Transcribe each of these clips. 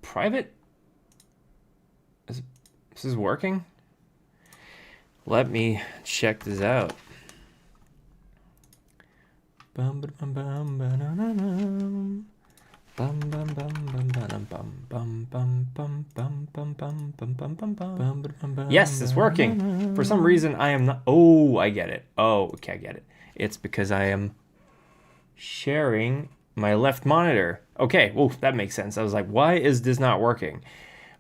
Private? This is working? Let me check this out. Yes, it's working. For some reason, I am not... Oh, I get it. Oh, okay, I get it. It's because I am sharing my left monitor. Okay, well, that makes sense. I was like, why is this not working?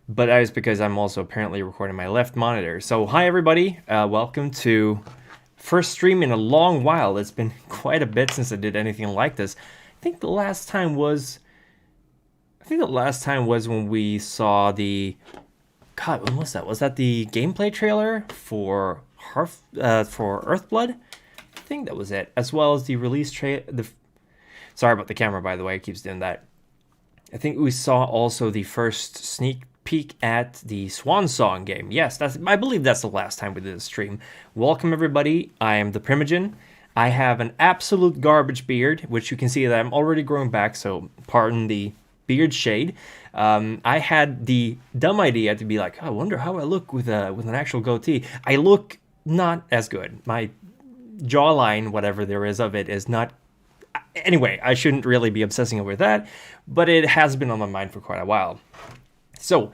But that is because I'm also apparently recording my left monitor. So, hi, everybody. Welcome to first stream in a long while. It's been quite a bit since I did anything like this. I think the last time was when we saw the... God, when was that? Was that the gameplay trailer for Earthblood? I think that was it. As well as the release Sorry about the camera, by the way. It keeps doing that. I think we saw also the first sneak peek at the Swan Song game. Yes, I believe that's the last time we did a stream. Welcome, everybody. I am the Primogen. I have an absolute garbage beard, which you can see that I'm already growing back, so pardon the beard shade. I had the dumb idea to be like, oh, I wonder how I look with an actual goatee. I look not as good. My jawline, whatever there is of it, is not... Anyway, I shouldn't really be obsessing over that, but it has been on my mind for quite a while. So,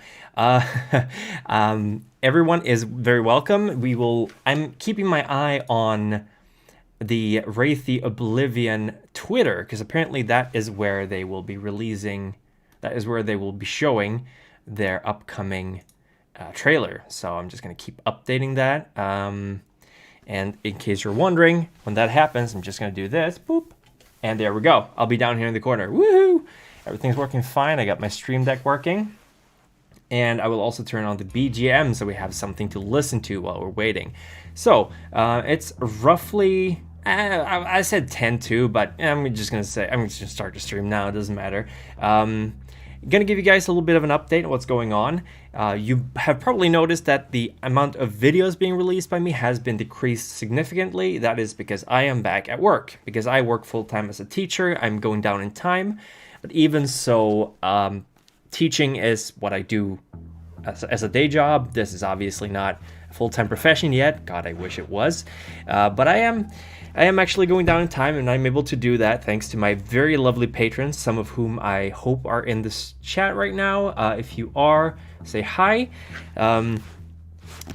everyone is very welcome. I'm keeping my eye on the Wraith, the Oblivion Twitter, because apparently that is where they will be releasing... That is where they will be showing their upcoming trailer. So I'm just going to keep updating that. And in case you're wondering, when that happens, I'm just going to do this. Boop. And there we go. I'll be down here in the corner. Woohoo! Everything's working fine. I got my Stream Deck working. And I will also turn on the BGM so we have something to listen to while we're waiting. So it's roughly... I said 10-2, but I'm just going to start the stream now. It doesn't matter. Going to give you guys a little bit of an update on what's going on. You have probably noticed that the amount of videos being released by me has been decreased significantly. That is because I am back at work. Because I work full-time as a teacher, I'm going down in time. But even so, teaching is what I do as a day job. This is obviously not a full-time profession yet. God, I wish it was. But I am actually going down in time, and I'm able to do that thanks to my very lovely patrons, some of whom I hope are in this chat right now. If you are, say hi. But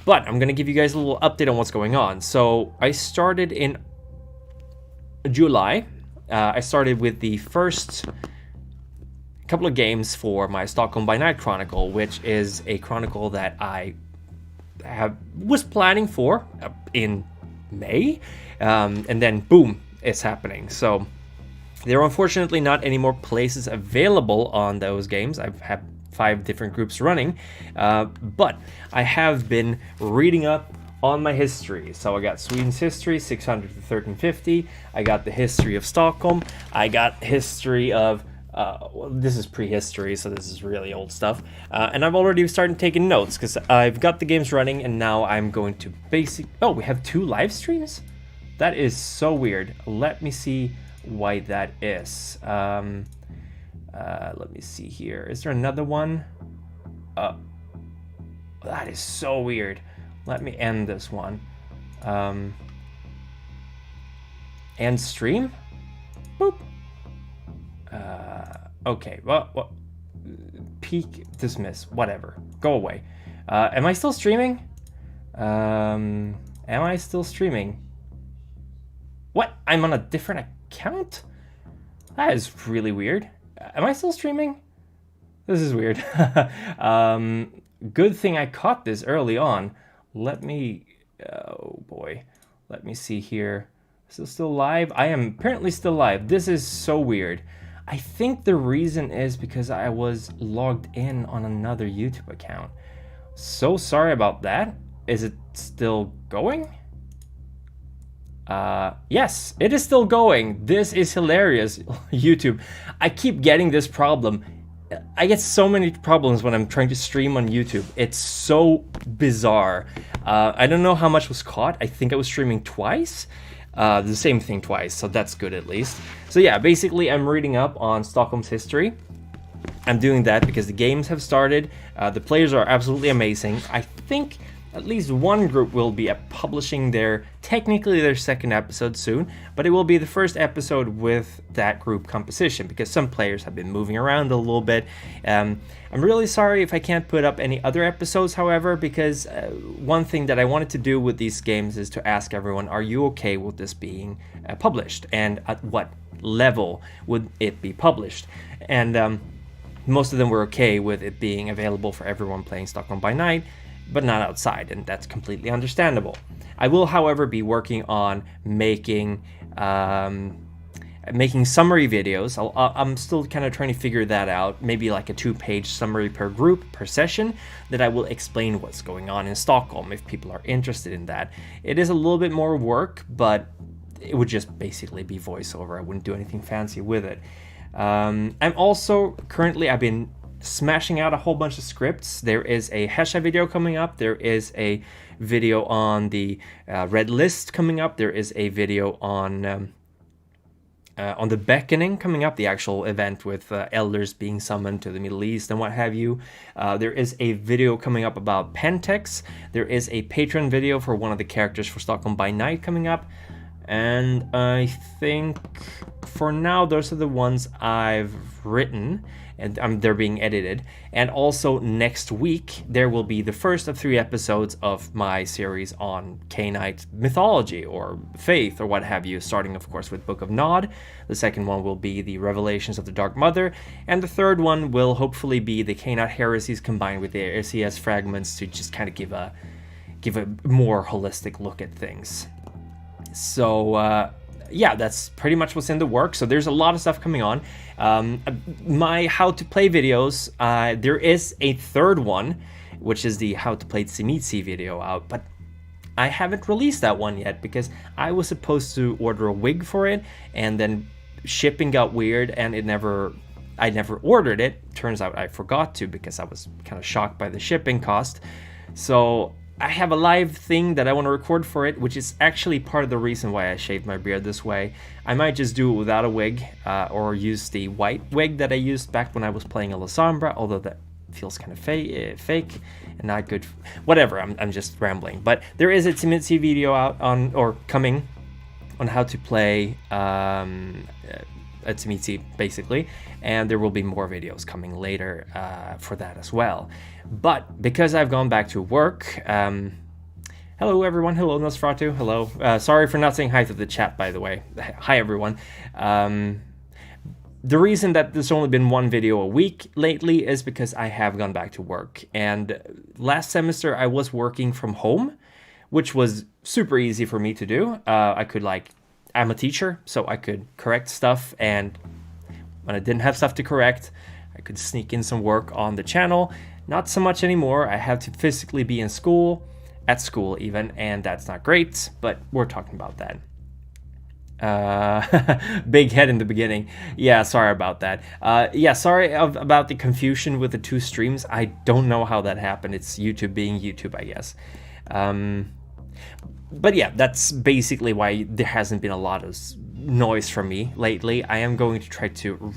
I'm going to give you guys a little update on what's going on. So I started in July. I started with the first couple of games for my Stockholm by Night Chronicle, which is a chronicle that I was planning for in May. And then boom, it's happening. So there are unfortunately not any more places available on those games. I've had 5 different groups running, but I have been reading up on my history. So I got Sweden's history, 600 to 1350. I got the history of Stockholm. I got history of this is prehistory, so this is really old stuff. And I've already started taking notes because I've got the games running, and now I'm going to Oh, we have 2 live streams? That is so weird. Let me see why that is. Let me see here. Is there another one? That is so weird. Let me end this one. End stream? Boop. Okay, well, peak, dismiss, whatever. Go away. Am I still streaming? Am I still streaming? What? I'm on a different account? That is really weird. Am I still streaming? This is weird. Good thing I caught this early on. Let me... Oh, boy. Let me see here. Is this still live? I am apparently still live. This is so weird. I think the reason is because I was logged in on another YouTube account. So sorry about that. Is it still going? Yes, it is still going. This is hilarious, YouTube. I keep getting this problem. I get so many problems when I'm trying to stream on YouTube. It's so bizarre. I don't know how much was caught. I think I was streaming twice. The same thing twice, so that's good at least. So yeah, basically I'm reading up on Stockholm's history. I'm doing that because the games have started. The players are absolutely amazing. I think at least one group will be publishing technically their second episode soon, but it will be the first episode with that group composition because some players have been moving around a little bit. I'm really sorry if I can't put up any other episodes, however, because one thing that I wanted to do with these games is to ask everyone, are you okay with this being published, and at what level would it be published? And most of them were okay with it being available for everyone playing Stockholm by Night, but not outside, and that's completely understandable. I will, however, be working on making summary videos. I'm still kind of trying to figure that out. Maybe like a 2-page summary per group, per session, that I will explain what's going on in Stockholm if people are interested in that. It is a little bit more work, but it would just basically be voiceover. I wouldn't do anything fancy with it. I'm also I've been smashing out a whole bunch of scripts. There is a Hesha video coming up. There is a video on the Red List coming up. There is a video on the Beckoning coming up, the actual event with elders being summoned to the Middle East and what have you. There is a video coming up about Pentex. There is a Patreon video for one of the characters for Stockholm by Night coming up. And I think for now, those are the ones I've written, and they're being edited. And also next week, there will be the first of 3 episodes of my series on Cainite mythology or faith or what have you, starting, of course, with Book of Nod. The second one will be the Revelations of the Dark Mother. And the third one will hopefully be the Cainite heresies combined with the SES fragments to just kind of give a more holistic look at things. So, yeah, that's pretty much what's in the works. So there's a lot of stuff coming on. My how to play videos, there is a third one, which is the how to play Tzimisce video out, but I haven't released that one yet because I was supposed to order a wig for it, and then shipping got weird and I never ordered it. Turns out I forgot to because I was kind of shocked by the shipping cost. So I have a live thing that I want to record for it, which is actually part of the reason why I shaved my beard this way. I might just do it without a wig, or use the white wig that I used back when I was playing Alessandra, although that feels kind of fake and not good. Whatever, I'm just rambling. But there is a Tzimisce video out coming on how to play Tzimisce, basically, and there will be more videos coming later for that as well. But because I've gone back to work, hello everyone, hello Nosferatu, hello. Sorry for not saying hi to the chat, by the way. Hi everyone. The reason that there's only been one video a week lately is because I have gone back to work. And last semester I was working from home, which was super easy for me to do. I'm a teacher, so I could correct stuff, and when I didn't have stuff to correct, I could sneak in some work on the channel. Not so much anymore. I have to physically be in school, at school even, and that's not great, but we're talking about that. Big head in the beginning. Yeah, sorry about that. Sorry about the confusion with the 2 streams. I don't know how that happened. It's YouTube being YouTube, I guess. But yeah, that's basically why there hasn't been a lot of noise from me lately. I am going to try to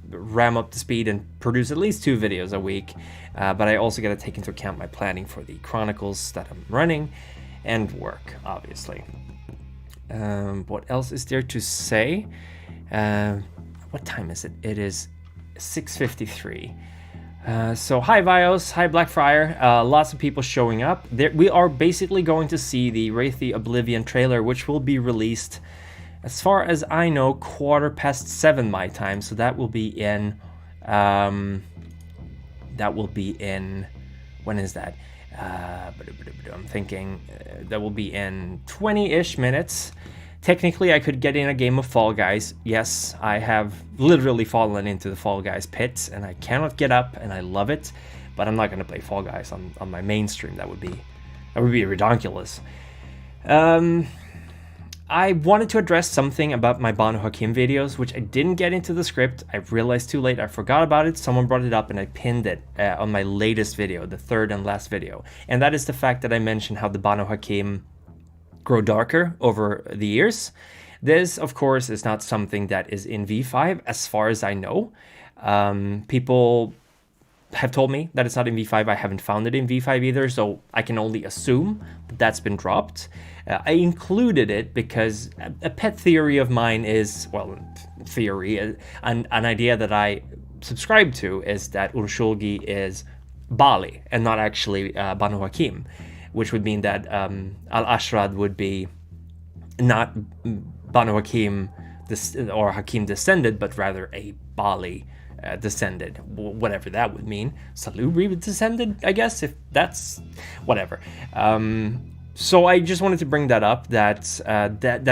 ram up the speed and produce at least 2 videos a week, but I also got to take into account my planning for the Chronicles that I'm running and work, obviously. What else is there to say? What time is it? It is 6:53. So hi Vios, hi Blackfriar, lots of people showing up. We are basically going to see the Wraith the Oblivion trailer, which will be released, as far as I know, 7:15 my time. So that will be in, when is that? I'm thinking that will be in 20-ish minutes. Technically, I could get in a game of Fall Guys. Yes, I have literally fallen into the Fall Guys pit, and I cannot get up, and I love it. But I'm not going to play Fall Guys on my main stream. That would be ridiculous. I wanted to address something about my Banu Hakim videos, which I didn't get into the script. I realized too late. I forgot about it. Someone brought it up, and I pinned it on my latest video, the 3rd and last video. And that is the fact that I mentioned how the Banu Hakim grow darker over the years. This, of course, is not something that is in V5 as far as I know. People have told me that it's not in V5. I haven't found it in V5 either, so I can only assume that that's been dropped. I included it because a pet theory of mine is, well, theory, an idea that I subscribe to is that Urshulgi is Bali and not actually Banu Hakim, which would mean that Al-Ashrad would be not Banu Hakim or Hakim descended, but rather a Bali descended, whatever that would mean. Salubri descended, I guess, if that's whatever. So I just wanted to bring that up. That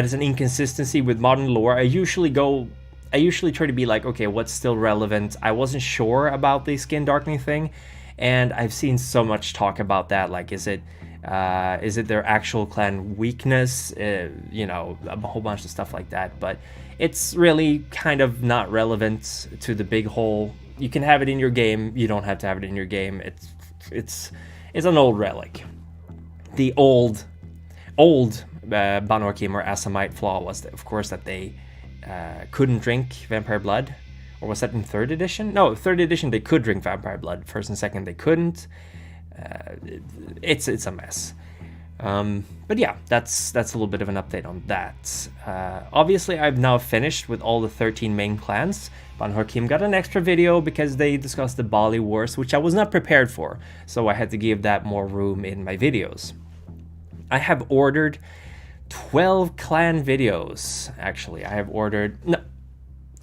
is an inconsistency with modern lore. I usually try to be like, okay, what's still relevant? I wasn't sure about the skin darkening thing, and I've seen so much talk about that. Like, is it their actual clan weakness? You know, a whole bunch of stuff like that. But it's really kind of not relevant to the big whole. You can have it in your game. You don't have to have it in your game. It's an old relic. The old Banu Hakim or Assamite flaw was, that, of course, that they couldn't drink vampire blood. Or was that in 3rd edition? No, 3rd edition they could drink vampire blood. 1st and 2nd they couldn't. It's a mess. But yeah, that's a little bit of an update on that. Obviously, I've now finished with all the 13 main clans. Banu Hakim got an extra video because they discussed the Bali Wars, which I was not prepared for, so I had to give that more room in my videos. I have ordered 12 clan videos. Actually, I have ordered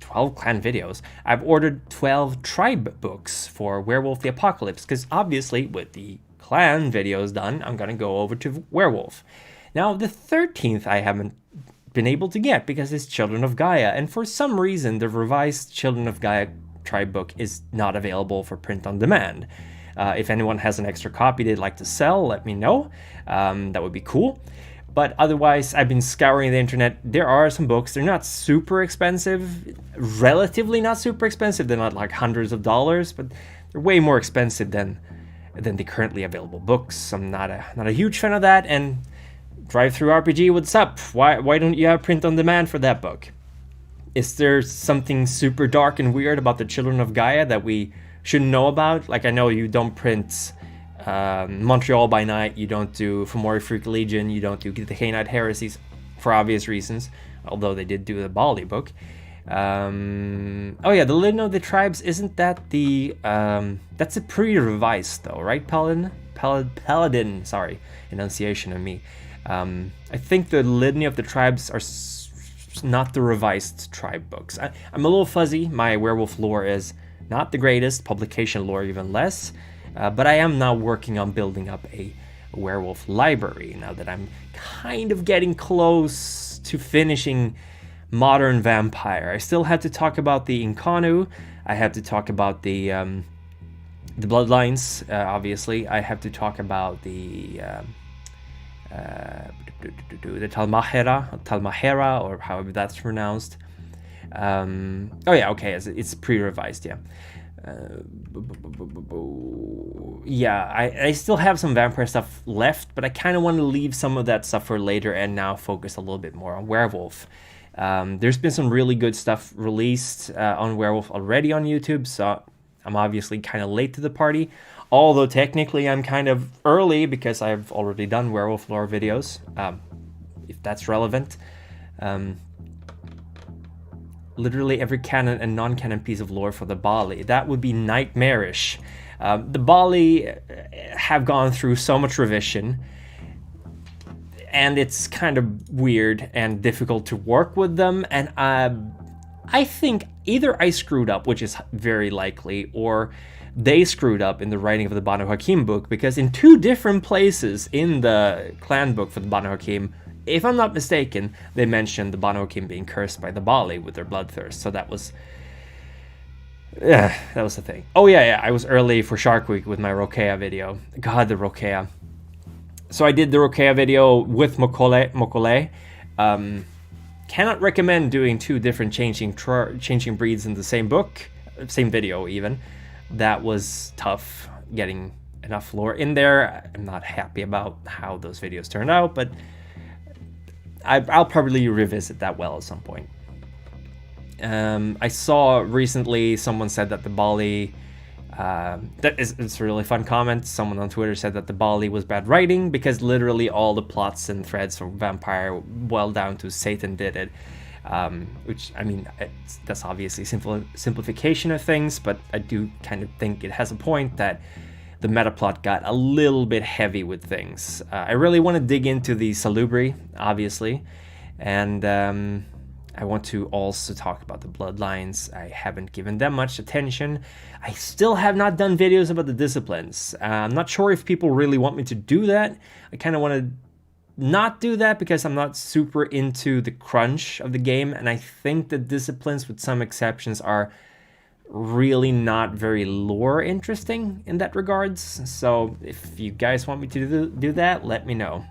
12 clan videos. I've ordered 12 tribe books for Werewolf the Apocalypse, because obviously with the clan videos done, I'm gonna go over to Werewolf. Now the 13th I haven't been able to get because it's Children of Gaia, and for some reason the revised Children of Gaia tribe book is not available for print on demand. If anyone has an extra copy they'd like to sell, let me know. That would be cool. But otherwise, I've been scouring the internet. There are some books. They're not super expensive, relatively not super expensive. They're not like hundreds of dollars, but they're way more expensive than the currently available books. I'm not a huge fan of that. And Drive-Thru RPG, what's up? Why don't you have print on demand for that book? Is there something super dark and weird about the Children of Gaia that we shouldn't know about? Like, I know you don't print Montreal by Night, you don't do Fomori Freak Legion, you don't do the Cainite Heresies for obvious reasons, although they did do the Bali book. Oh yeah, the Litany of the Tribes, isn't that the that's a pre-revised though, right? Paladin, sorry, enunciation of me. I think the Litany of the Tribes are not the revised tribe books. I'm a little fuzzy. My werewolf lore is not the greatest, publication lore even less. But I am now working on building up a werewolf library now that I'm kind of getting close to finishing Modern Vampire. I still have to talk about the Inkanu. I have to talk about the Bloodlines, obviously. I have to talk about the Talmahera, or however that's pronounced. Oh yeah, okay, it's pre-revised, yeah. Yeah, I still have some vampire stuff left, but I kind of want to leave some of that stuff for later and now focus a little bit more on Werewolf. There's been some really good stuff released on Werewolf already on YouTube, so I'm obviously kind of late to the party, although technically I'm kind of early because I've already done Werewolf lore videos, if that's relevant. Literally every canon and non-canon piece of lore for the Bali. That would be nightmarish. The Bali have gone through so much revision, and it's kind of weird and difficult to work with them, and I think either I screwed up, which is very likely, or they screwed up in the writing of the Banu Hakim book, because in 2 different places in the clan book for the Banu Hakim, if I'm not mistaken, they mentioned the Banu Hakim being cursed by the Bali with their bloodthirst. So that was the thing. Oh yeah, I was early for Shark Week with my Rokea video. God, the Rokea. So I did the Rokea video with Mokole. Cannot recommend doing 2 different changing breeds in the same book, same video even. That was tough getting enough lore in there. I'm not happy about how those videos turned out, but I'll probably revisit that well at some point. I saw recently someone said that the Bali It's a really fun comment. Someone on Twitter said that the Bali was bad writing because literally all the plots and threads for Vampire boiled down to Satan did it. Which, I mean, that's obviously simplification of things, but I do kind of think it has a point that the meta plot got a little bit heavy with things. I really want to dig into the Salubri, obviously, and I want to also talk about the Bloodlines. I haven't given them much attention. I still have not done videos about the disciplines. I'm not sure if people really want me to do that. I kind of want to not do that because I'm not super into the crunch of the game, and I think the disciplines, with some exceptions, are really not very lore interesting in that regards. So if you guys want me to do that, let me know.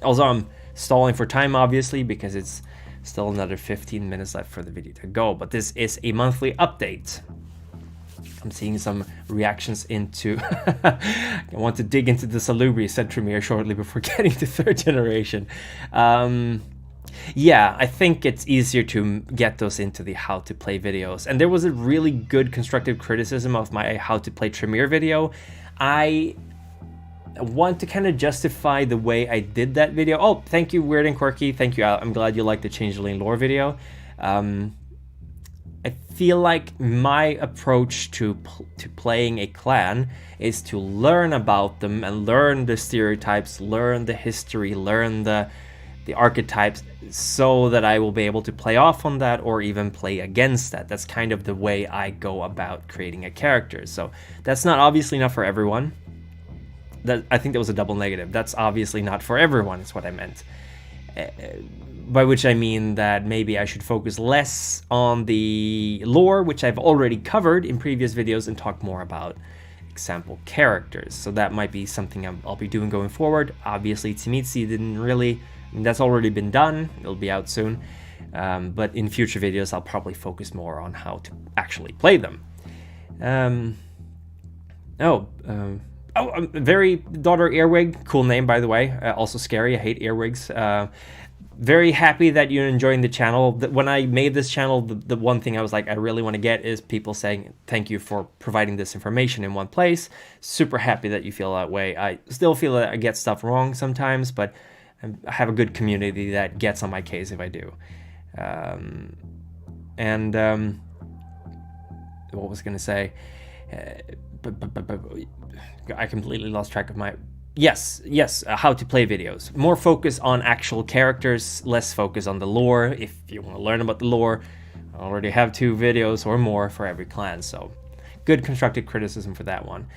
Also, I'm stalling for time, obviously, because it's still another 15 minutes left for the video to go, but this is a monthly update. I'm seeing some reactions into I want to dig into the Salubri, said Tremere shortly before getting to 3rd generation. Yeah, I think it's easier to get those into the how to play videos. And there was a really good constructive criticism of my how to play Tremere video. I want to kind of justify the way I did that video. Oh, thank you, Weird and Quirky. Thank you. I'm glad you liked the Changeling lore video. I feel like my approach to playing a clan is to learn about them and learn the stereotypes, learn the history, learn the archetypes, so that I will be able to play off on that or even play against that. That's kind of the way I go about creating a character. So that's obviously not for everyone. I think that was a double negative. That's obviously not for everyone, is what I meant. By which I mean that maybe I should focus less on the lore, which I've already covered in previous videos, and talk more about example characters. So that might be something I'll be doing going forward. Obviously, Tzimisce didn't really... that's already been done. It'll be out soon. But in future videos, I'll probably focus more on how to actually play them. Very Daughter Earwig, cool name, by the way. Also scary. I hate earwigs. Very happy that you're enjoying the channel. When I made this channel, the one thing I was like, I really want to get is people saying thank you for providing this information in one place. Super happy that you feel that way. I still feel that I get stuff wrong sometimes, but I have a good community that gets on my case if I do. What was I going to say? I completely lost track of my... Yes, how to play videos. More focus on actual characters, less focus on the lore. If you want to learn about the lore, I already have 2 videos or more for every clan, so good constructive criticism for that one.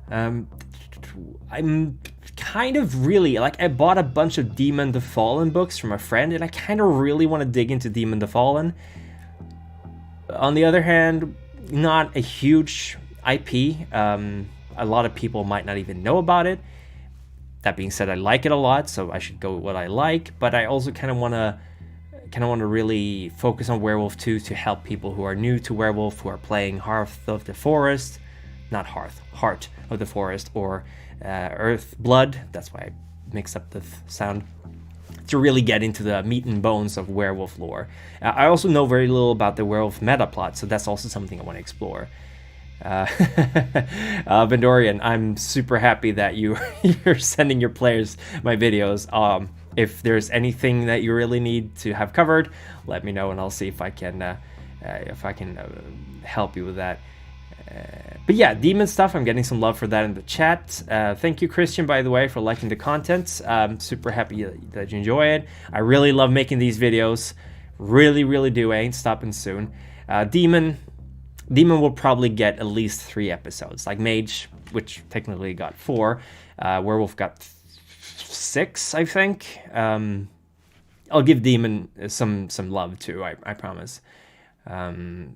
I'm kind of really, like, I bought a bunch of Demon the Fallen books from a friend, and I kind of really want to dig into Demon the Fallen. On the other hand, not a huge IP. A lot of people might not even know about it. That being said, I like it a lot, so I should go with what I like, but I also kind of want to really focus on Werewolf 2 to help people who are new to Werewolf, who are playing Heart of the Forest, Heart of the Forest, or Earth Blood. That's why I mixed up the sound. To really get into the meat and bones of Werewolf lore. I also know very little about the Werewolf meta plot, so that's also something I want to explore. Vendorian, I'm super happy that you're sending your players my videos. If there's anything that you really need to have covered, let me know and I'll see if I can help you with that. But yeah, demon stuff, I'm getting some love for that in the chat. Thank you, Christian, by the way, for liking the content. I'm super happy that you enjoy it. I really love making these videos. Really do. I ain't stopping soon. Demon will probably get at least 3 episodes. Like Mage, which technically got 4. Werewolf got 6, I think. I'll give Demon some love too, I promise. Vendorian,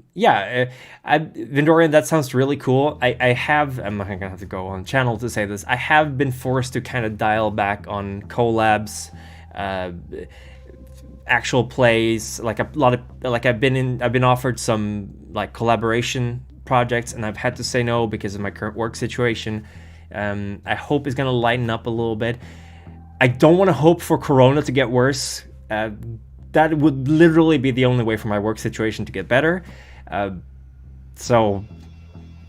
that sounds really cool. I'm not gonna have to go on channel to say this. I have been forced to kind of dial back on collabs, actual plays. Like I've been offered some like collaboration projects, and I've had to say no because of my current work situation. I hope it's gonna lighten up a little bit. I don't want to hope for Corona to get worse. That would literally be the only way for my work situation to get better. So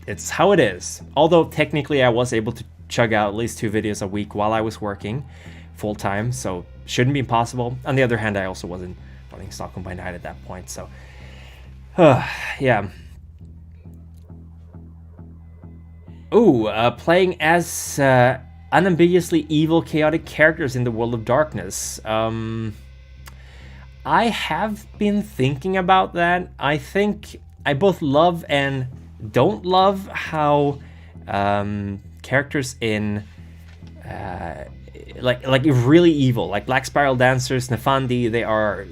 it's how it is. Although technically I was able to chug out at least 2 videos a week while I was working full time, so shouldn't be impossible. On the other hand, I also wasn't running Stockholm by Night at that point, so yeah. Ooh, playing as unambiguously evil, chaotic characters in the world of darkness. I have been thinking about that. I think I both love and don't love how characters in like really evil, like Black Spiral Dancers, Nefandi, they are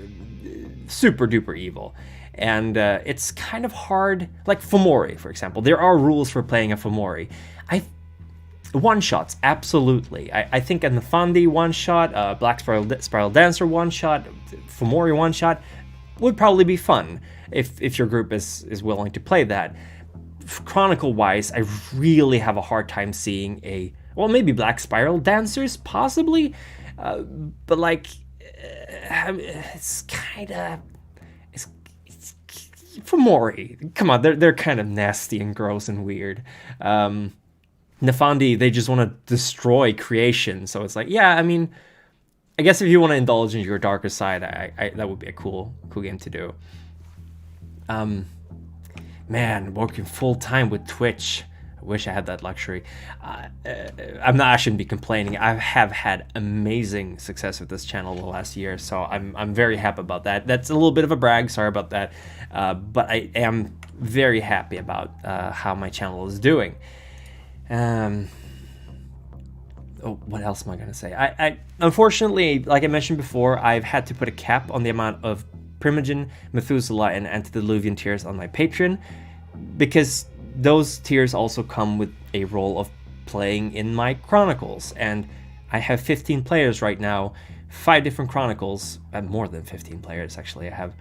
super duper evil. And it's kind of hard, like Fomori, for example. There are rules for playing a Fomori. One-shots, absolutely. I think a Nefandi one-shot, Black Spiral Dancer one-shot, Fomori one-shot would probably be fun if your group is willing to play that. Chronicle-wise, I really have a hard time seeing well, maybe Black Spiral Dancers, possibly, but like, it's kind of... Fomori, come on, they're kind of nasty and gross and weird. Nefandi, they just want to destroy creation, so it's like, yeah, I mean, I guess if you want to indulge in your darker side, that would be a cool game to do. Man, working full time with Twitch, I wish I had that luxury. I shouldn't be complaining. I have had amazing success with this channel the last year, so I'm very happy about that. That's a little bit of a brag, sorry about that, but I am very happy about how my channel is doing. What else am I gonna say? I unfortunately, like I mentioned before, I've had to put a cap on the amount of Primogen, Methuselah, and Antediluvian tiers on my Patreon, because those tiers also come with a role of playing in my Chronicles, and I have 15 players right now, 5 different Chronicles, and more than 15 players actually. I have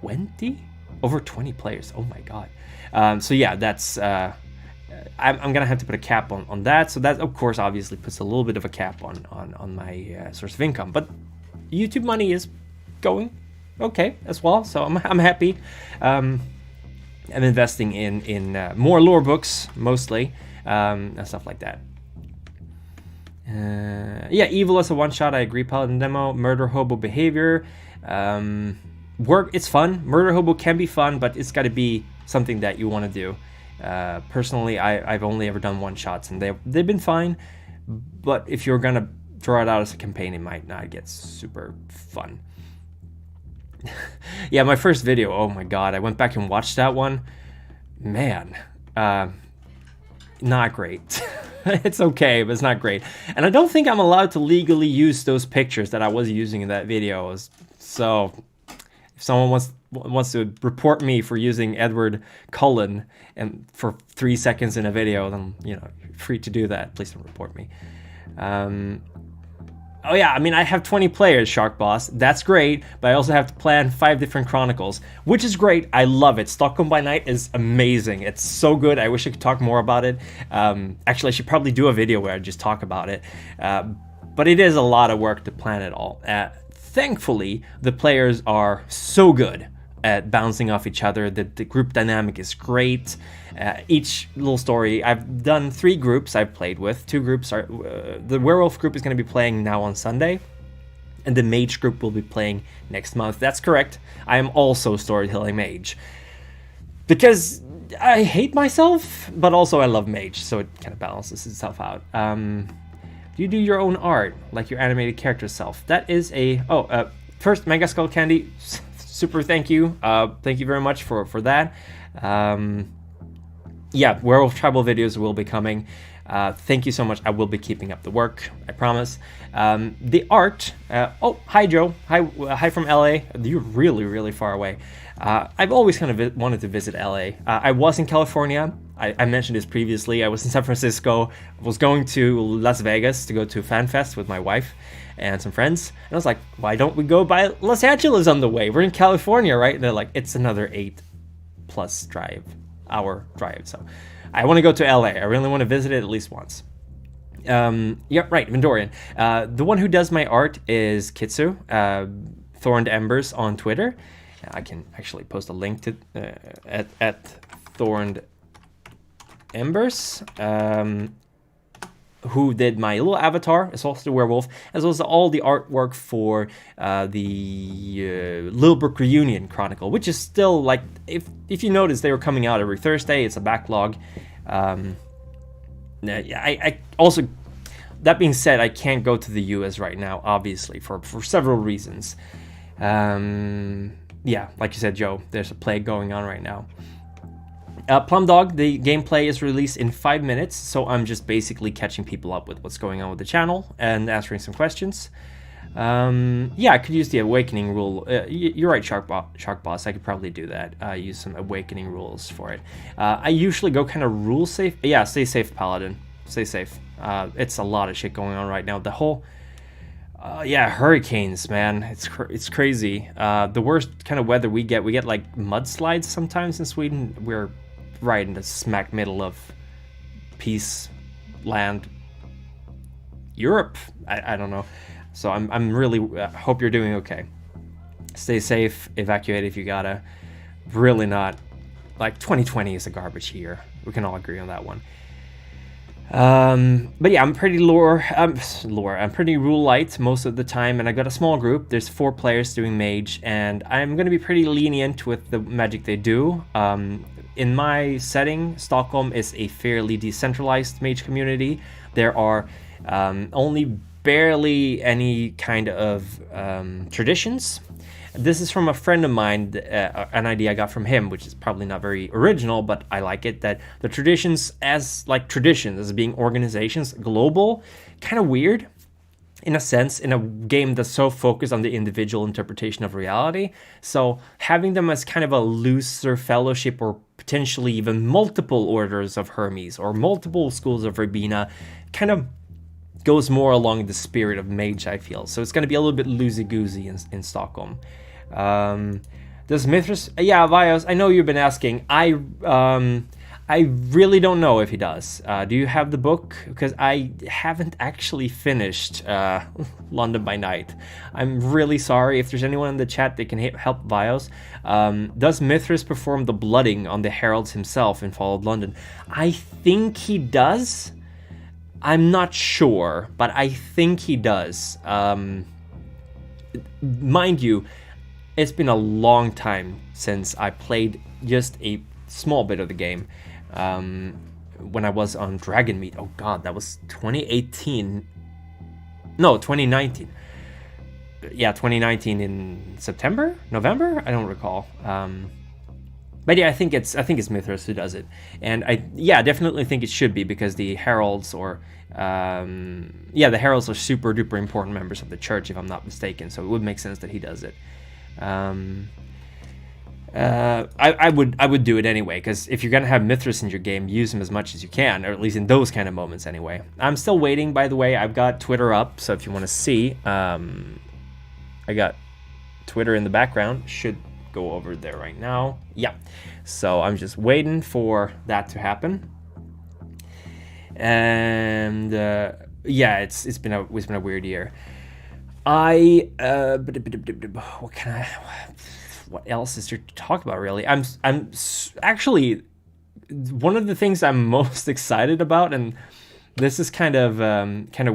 20? Over 20 players, oh my god. So yeah, that's... I'm gonna have to put a cap on that, so that of course obviously puts a little bit of a cap on my source of income, but YouTube money is going okay as well, so I'm happy. I'm investing in more lore books mostly, and stuff like that. Yeah, evil as a one-shot, I agree. Paladin demo, murder hobo behavior, it's fun. Murder hobo can be fun, but it's got to be something that you want to do. Personally, I've only ever done one-shots, and they've been fine, but if you're gonna draw it out as a campaign, it might not get super fun. Yeah, my first video, oh my god, I went back and watched that one. Man, not great. It's okay, but it's not great. And I don't think I'm allowed to legally use those pictures that I was using in that video. So if someone wants to report me for using Edward Cullen and for 3 seconds in a video, then, you know, you're free to do that. Please don't report me. Oh yeah, I mean, I have 20 players, Shark Boss. That's great, but I also have to plan 5 different Chronicles, which is great. I love it. Stockholm by Night is amazing. It's so good. I wish I could talk more about it. Actually, I should probably do a video where I just talk about it. But it is a lot of work to plan it all. Thankfully, the players are so good at bouncing off each other. The group dynamic is great. Each little story, I've done 3 groups I've played with. 2 groups are, the werewolf group is going to be playing now on Sunday, and the mage group will be playing next month. That's correct. I am also storytelling mage, because I hate myself, but also I love mage, so it kind of balances itself out. Do you do your own art, like your animated character self? That is a... first, Mega Skull Candy, super thank you. Thank you very much for that. Yeah, Werewolf Tribal videos will be coming. Thank you so much. I will be keeping up the work, I promise. The art... hi Joe. Hi from LA. You're really, really far away. I've always kind of wanted to visit LA. I was in California. I mentioned this previously. I was in San Francisco. I was going to Las Vegas to go to FanFest with my wife and some friends. And I was like, why don't we go by Los Angeles on the way? We're in California, right? And they're like, it's another 8+ hour drive. So I want to go to LA. I really want to visit it at least once. Yeah, right, Vendorian. The one who does my art is Kitsu, Thorned Embers on Twitter. I can actually post a link to at Thorned Embers, who did my little avatar, as well as the werewolf, as well as all the artwork for the Little Brook Reunion Chronicle, which is still, like, if you notice, they were coming out every Thursday. It's a backlog. I also, that being said, I can't go to the US right now, obviously, for several reasons. Yeah, like you said, Joe, there's a plague going on right now. Plum Dog, the gameplay is released in 5 minutes, so I'm just basically catching people up with what's going on with the channel and answering some questions. Yeah, I could use the Awakening rule. You're right, Shark Boss, I could probably do that. Use some Awakening rules for it. I usually go kind of rule safe. Yeah, stay safe, Paladin. Stay safe. It's a lot of shit going on right now. The whole... yeah, hurricanes, man. It's crazy. The worst kind of weather we get like mudslides sometimes in Sweden. We're right in the smack middle of peace land Europe. I don't know. So I'm really hope you're doing okay. Stay safe, evacuate if you gotta. Really not, like, 2020 is a garbage year. We can all agree on that one. But yeah, I'm pretty I'm pretty rule light most of the time, and I got a small group. There's 4 players doing mage, and I'm gonna be pretty lenient with the magic they do. In my setting, Stockholm is a fairly decentralized mage community. There are only barely any kind of traditions. This is from a friend of mine, an idea I got from him, which is probably not very original, but I like it, that the traditions as being organizations, global, kind of weird in a sense, in a game that's so focused on the individual interpretation of reality. So having them as kind of a looser fellowship, or potentially even multiple orders of Hermes or multiple schools of Rabina, kind of goes more along the spirit of mage, I feel. So it's going to be a little bit loosey-goosey in Stockholm. Does Mithras... Yeah, Vios, I know you've been asking. I really don't know if he does. Do you have the book? Because I haven't actually finished London by Night. I'm really sorry. If there's anyone in the chat that can help Vios. Does Mithras perform the blooding on the heralds himself in Fall of London? I think he does. I'm not sure, but I think he does. Mind you, it's been a long time since I played just a small bit of the game. When I was on Dragonmeet. Oh god, that was 2018. No, 2019. Yeah, 2019 in September? November? I don't recall. But yeah, I think it's Mithras who does it, and I definitely think it should be, because the heralds the heralds are super duper important members of the church, if I'm not mistaken. So it would make sense that he does it. I would do it anyway, because if you're gonna have Mithras in your game, use him as much as you can, or at least in those kind of moments anyway. I'm still waiting, by the way. I've got Twitter up, so if you want to see, I got Twitter in the background. Should go over there right now. Yeah, so I'm just waiting for that to happen. And yeah, it's been a weird year. What else is there to talk about, really? I'm actually, one of the things I'm most excited about, and this is kind of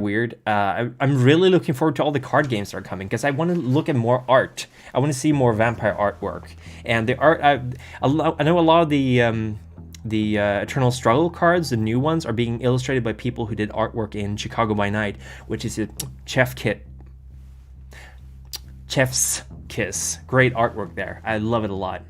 weird. I'm really looking forward to all the card games that are coming, because I want to look at more art. I want to see more vampire artwork, and the art. I know a lot of the Eternal Struggle cards, the new ones, are being illustrated by people who did artwork in Chicago by Night, which is a Chef's Kiss. Great artwork there. I love it a lot.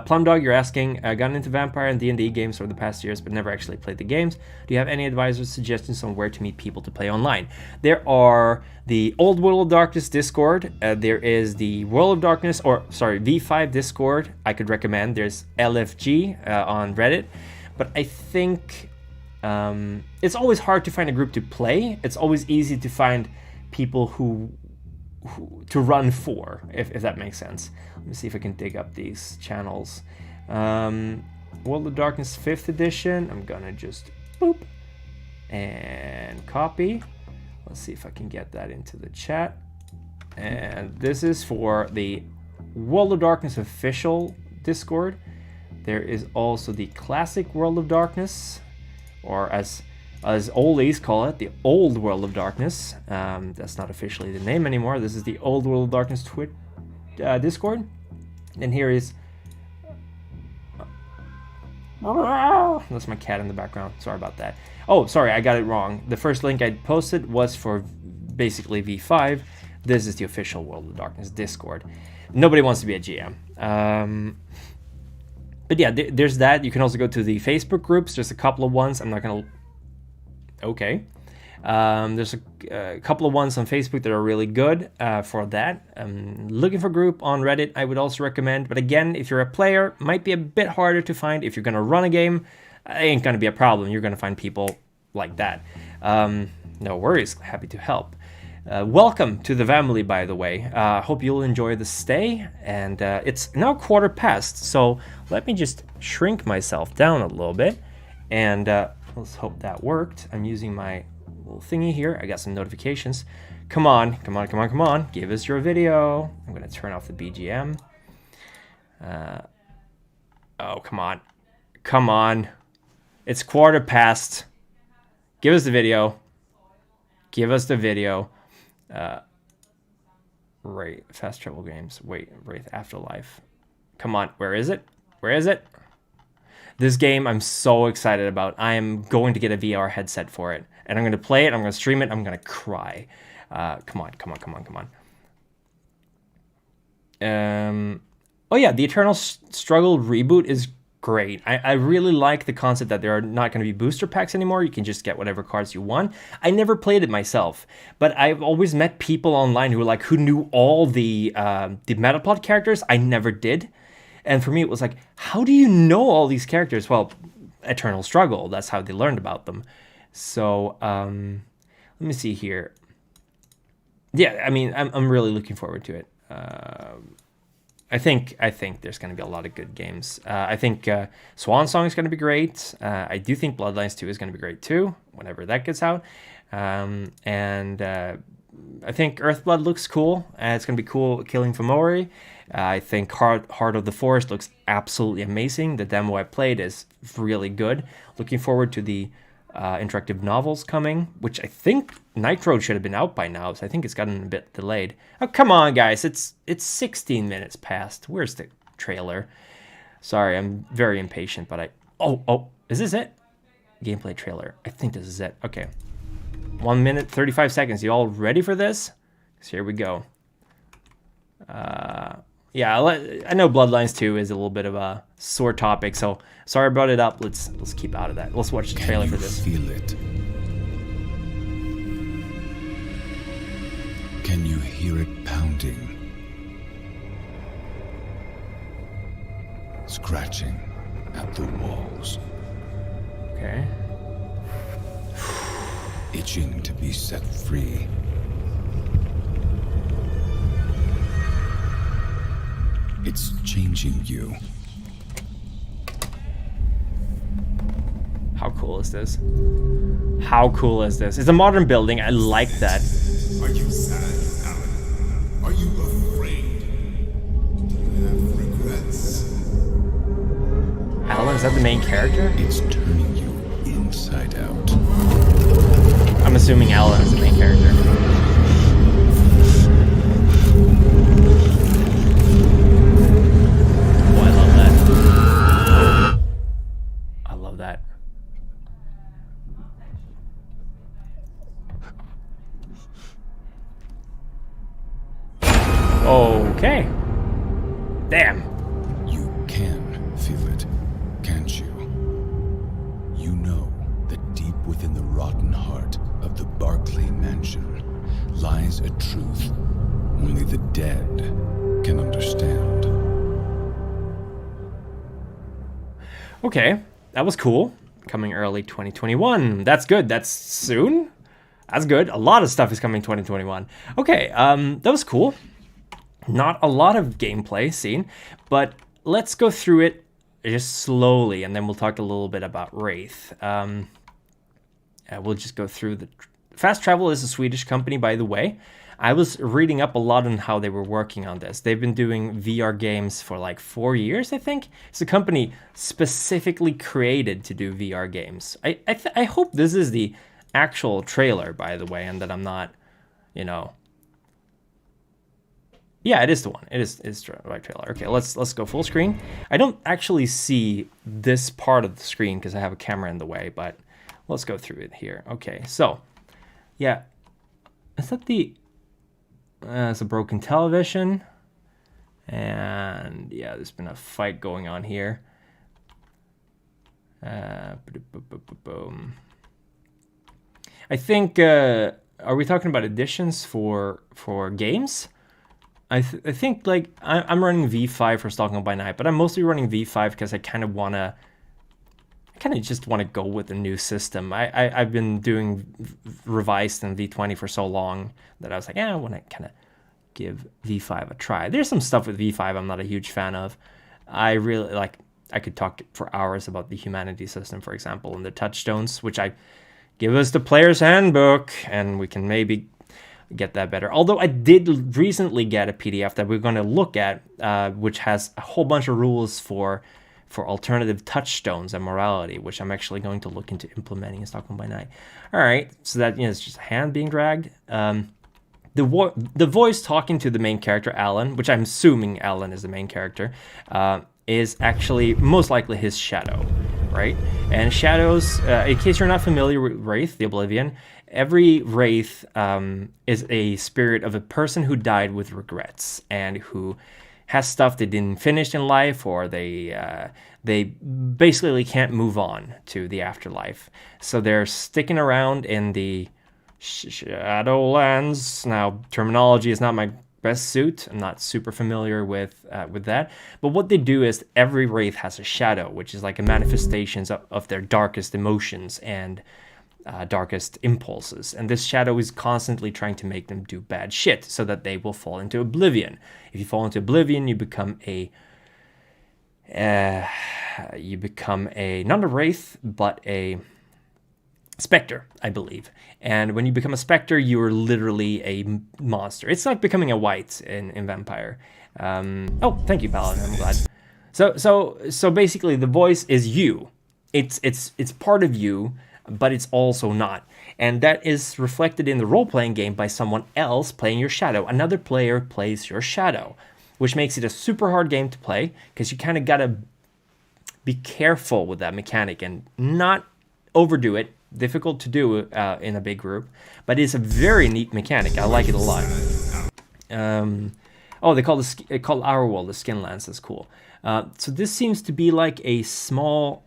Plum Dog, you're asking, gotten into Vampire and D&D games over the past years, but never actually played the games. Do you have any advice suggestions on where to meet people to play online? There are the Old World of Darkness Discord. There is the World of Darkness, V5 Discord. I could recommend. There's LFG on Reddit. But I think it's always hard to find a group to play. It's always easy to find people who to run for, if that makes sense. Let me see if I can dig up these channels. World of Darkness 5th edition. I'm gonna just boop and copy. Let's see if I can get that into the chat. And this is for the World of Darkness official Discord. There is also the classic World of Darkness, or as oldies call it, the old World of Darkness. That's not officially the name anymore. This is the old World of Darkness Discord. And here is... That's my cat in the background. Sorry about that. Oh, sorry, I got it wrong. The first link I posted was for basically V5. This is the official World of Darkness Discord. Nobody wants to be a GM. But yeah, there's that. You can also go to the Facebook groups. There's a couple of ones. I'm not going to... Okay. There's a couple of ones on Facebook that are really good for that. Looking for a group on Reddit, I would also recommend. But again, if you're a player, might be a bit harder to find. If you're going to run a game, it ain't going to be a problem. You're going to find people like that. No worries. Happy to help. Welcome to the family, by the way. Hope you'll enjoy the stay. And it's now 1:15, so let me just shrink myself down a little bit. And let's hope that worked. I'm using my little thingy here. I got some notifications. Come on. Give us your video. I'm going to turn off the BGM. Oh, come on. It's 1:15. Give us the video. Wraith, fast travel games. Wait, Wraith Afterlife. Come on, where is it? This game I'm so excited about. I am going to get a VR headset for it. And I'm going to play it, I'm going to stream it, I'm going to cry. Come on. Oh yeah, the Eternal Struggle reboot is great. I really like the concept that there are not going to be booster packs anymore. You can just get whatever cards you want. I never played it myself, but I've always met people online who knew all the Metaplot characters. I never did. And for me, it was like, how do you know all these characters? Well, Eternal Struggle, that's how they learned about them. So, let me see here. Yeah, I mean, I'm really looking forward to it. I think there's going to be a lot of good games. I think Swan Song is going to be great. I do think Bloodlines 2 is going to be great too, whenever that gets out. And I think Earthblood looks cool. It's going to be cool killing Fomori. I think Heart of the Forest looks absolutely amazing. The demo I played is really good. Looking forward to the interactive novels coming, which I think Night Road should have been out by now, so I think it's gotten a bit delayed. Oh, come on, guys. It's 16 minutes past. Where's the trailer? Sorry, I'm very impatient, but Oh, is this it? Gameplay trailer. I think this is it. Okay. 1 minute, 35 seconds. You all ready for this? So here we go. Yeah, I know Bloodlines 2 is a little bit of a sore topic, so sorry I brought it up. Let's keep out of that. Let's watch the trailer for this. Feel it? Can you hear it pounding? Scratching at the walls. Okay. Itching to be set free. It's changing you. How cool is this? It's a modern building. I like that. Are you sad, Alan? Are you afraid? Do you have regrets? Alan, is that the main character? It's turning you inside out. I'm assuming Alan is the main character. Oh, I love that. Okay. Damn. You can feel it, can't you? You know that deep within the rotten heart of the Barclay Mansion lies a truth only the dead can understand. Okay, that was cool. Coming early 2021. That's good. That's soon? That's good. A lot of stuff is coming 2021. Okay, that was cool. Not a lot of gameplay seen, but let's go through it just slowly, and then we'll talk a little bit about Wraith. We'll just go through the... Fast Travel is a Swedish company, by the way. I was reading up a lot on how they were working on this. They've been doing VR games for like 4 years, I think. It's a company specifically created to do VR games. I hope this is the actual trailer, by the way, and that I'm not, you know. Yeah, it is the one. It's the right trailer. Okay, let's go full screen. I don't actually see this part of the screen because I have a camera in the way, but let's go through it here. Okay, so yeah, is that the? It's a broken television, and yeah, there's been a fight going on here. Boom. I think. Are we talking about additions for games? I think like I'm running V5 for Stalking by Night, but I'm mostly running V5 because I kind of just want to go with a new system. I've been doing revised in V20 for so long that I was like, I want to kind of give V5 a try. There's some stuff with V5 I'm not a huge fan of. I really like. I could talk for hours about the humanity system, for example, and the touchstones, which I give us the player's handbook, and we can maybe get that better. Although I did recently get a PDF that we're going to look at, which has a whole bunch of rules for alternative touchstones and morality, which I'm actually going to look into implementing in Stockholm by Night. All right, so that it's just a hand being dragged. The voice talking to the main character, Alan, which I'm assuming Alan is the main character, is actually most likely his shadow, right? And shadows, in case you're not familiar with Wraith, the Oblivion, every Wraith is a spirit of a person who died with regrets and who has stuff they didn't finish in life, or they basically can't move on to the afterlife. So they're sticking around in the Shadowlands. Now, terminology is not my best suit. I'm not super familiar with that. But what they do is every Wraith has a shadow, which is like a manifestations of their darkest emotions and darkest impulses. And this shadow is constantly trying to make them do bad shit so that they will fall into oblivion. If you fall into oblivion, you become not a Wraith, but a Spectre, I believe. And when you become a Spectre, you are literally a monster. It's like becoming a White in Vampire. Oh, thank you, Paladin. I'm glad. So basically, the voice is you. It's part of you, but it's also not. And that is reflected in the role-playing game by someone else playing your shadow. Another player plays your shadow, which makes it a super hard game to play because you kind of gotta be careful with that mechanic and not overdo it. Difficult to do in a big group, but it's a very neat mechanic. I like it a lot. They call our world the Skinlands. That's cool. So this seems to be like a small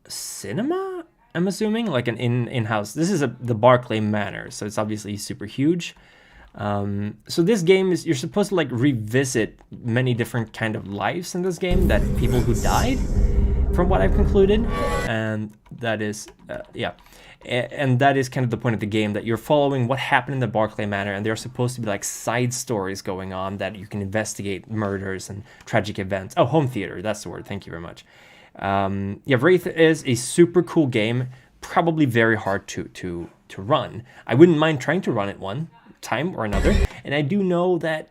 cinema, I'm assuming, like an in-house. This is the Barclay Manor, so it's obviously super huge. So this game is, you're supposed to like revisit many different kind of lives in this game, that people who died, from what I've concluded, and that is and that is kind of the point of the game, that you're following what happened in the Barclay Manor, and there are supposed to be like side stories going on that you can investigate murders and tragic events. Oh, home theater, that's the word. Thank you very much. Wraith is a super cool game, probably very hard to run. I wouldn't mind trying to run it one time or another, and I do know that.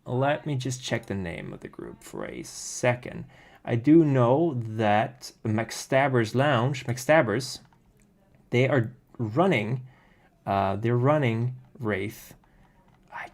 Let me just check the name of the group for a second. I do know that McStabber's Lounge, they are running, they're running Wraith.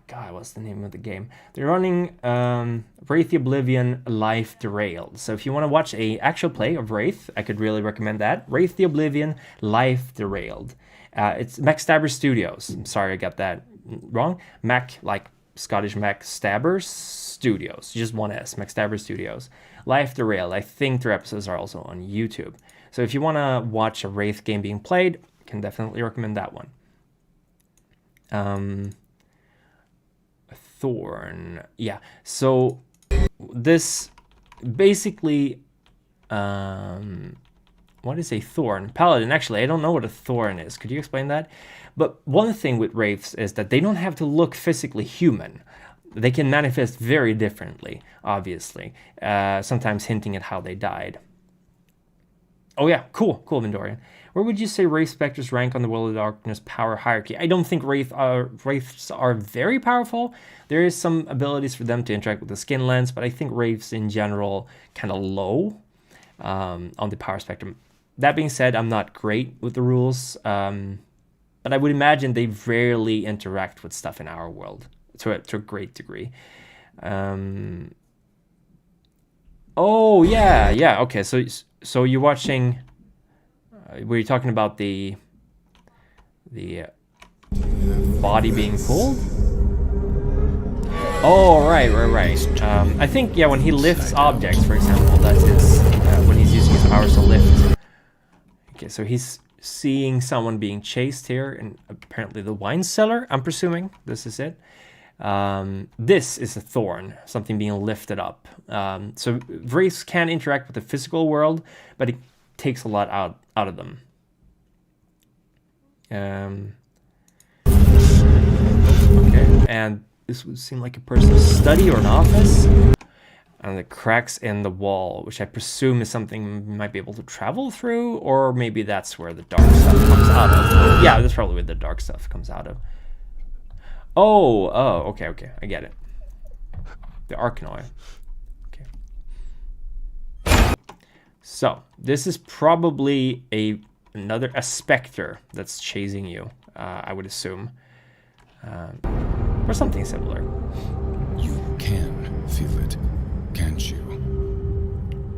God, what's the name of the game? They're running Wraith the Oblivion Life Derailed. So if you want to watch a actual play of Wraith, I could really recommend that. Wraith the Oblivion Life Derailed. It's McStabber Studios. I'm sorry I got that wrong. Mac, like Scottish Mac Stabber Studios. Just one S, McStabber Studios. Life Derailed. I think their episodes are also on YouTube. So if you want to watch a Wraith game being played, I can definitely recommend that one. Thorn. Yeah. So this basically, what is a thorn? Paladin. Actually, I don't know what a thorn is. Could you explain that? But one thing with Wraiths is that they don't have to look physically human. They can manifest very differently, obviously, sometimes hinting at how they died. Oh yeah, cool Vindorian. Where would you say Wraith Spectres rank on the World of Darkness power hierarchy? I don't think Wraiths are very powerful. There is some abilities for them to interact with the skin lens, but I think Wraiths in general kind of low on the power spectrum. That being said, I'm not great with the rules, but I would imagine they rarely interact with stuff in our world to a great degree. Oh yeah. Okay, so you're watching. Were you talking about the body being pulled? Oh right. I think when he lifts objects, for example, that's his when he's using his powers to lift. Okay, so he's seeing someone being chased here, and apparently the wine cellar. I'm presuming this is it. This is a thorn, something being lifted up. So Wraiths can interact with the physical world, but it takes a lot out of them. Okay, and this would seem like a person's study or an office. And the cracks in the wall, which I presume is something you might be able to travel through, or maybe that's where the dark stuff comes out of. Yeah, that's probably where the dark stuff comes out of. Oh, okay, I get it. The Arcanoi. Okay. So, this is probably a specter that's chasing you, I would assume. Or something similar. You can feel it, can't you?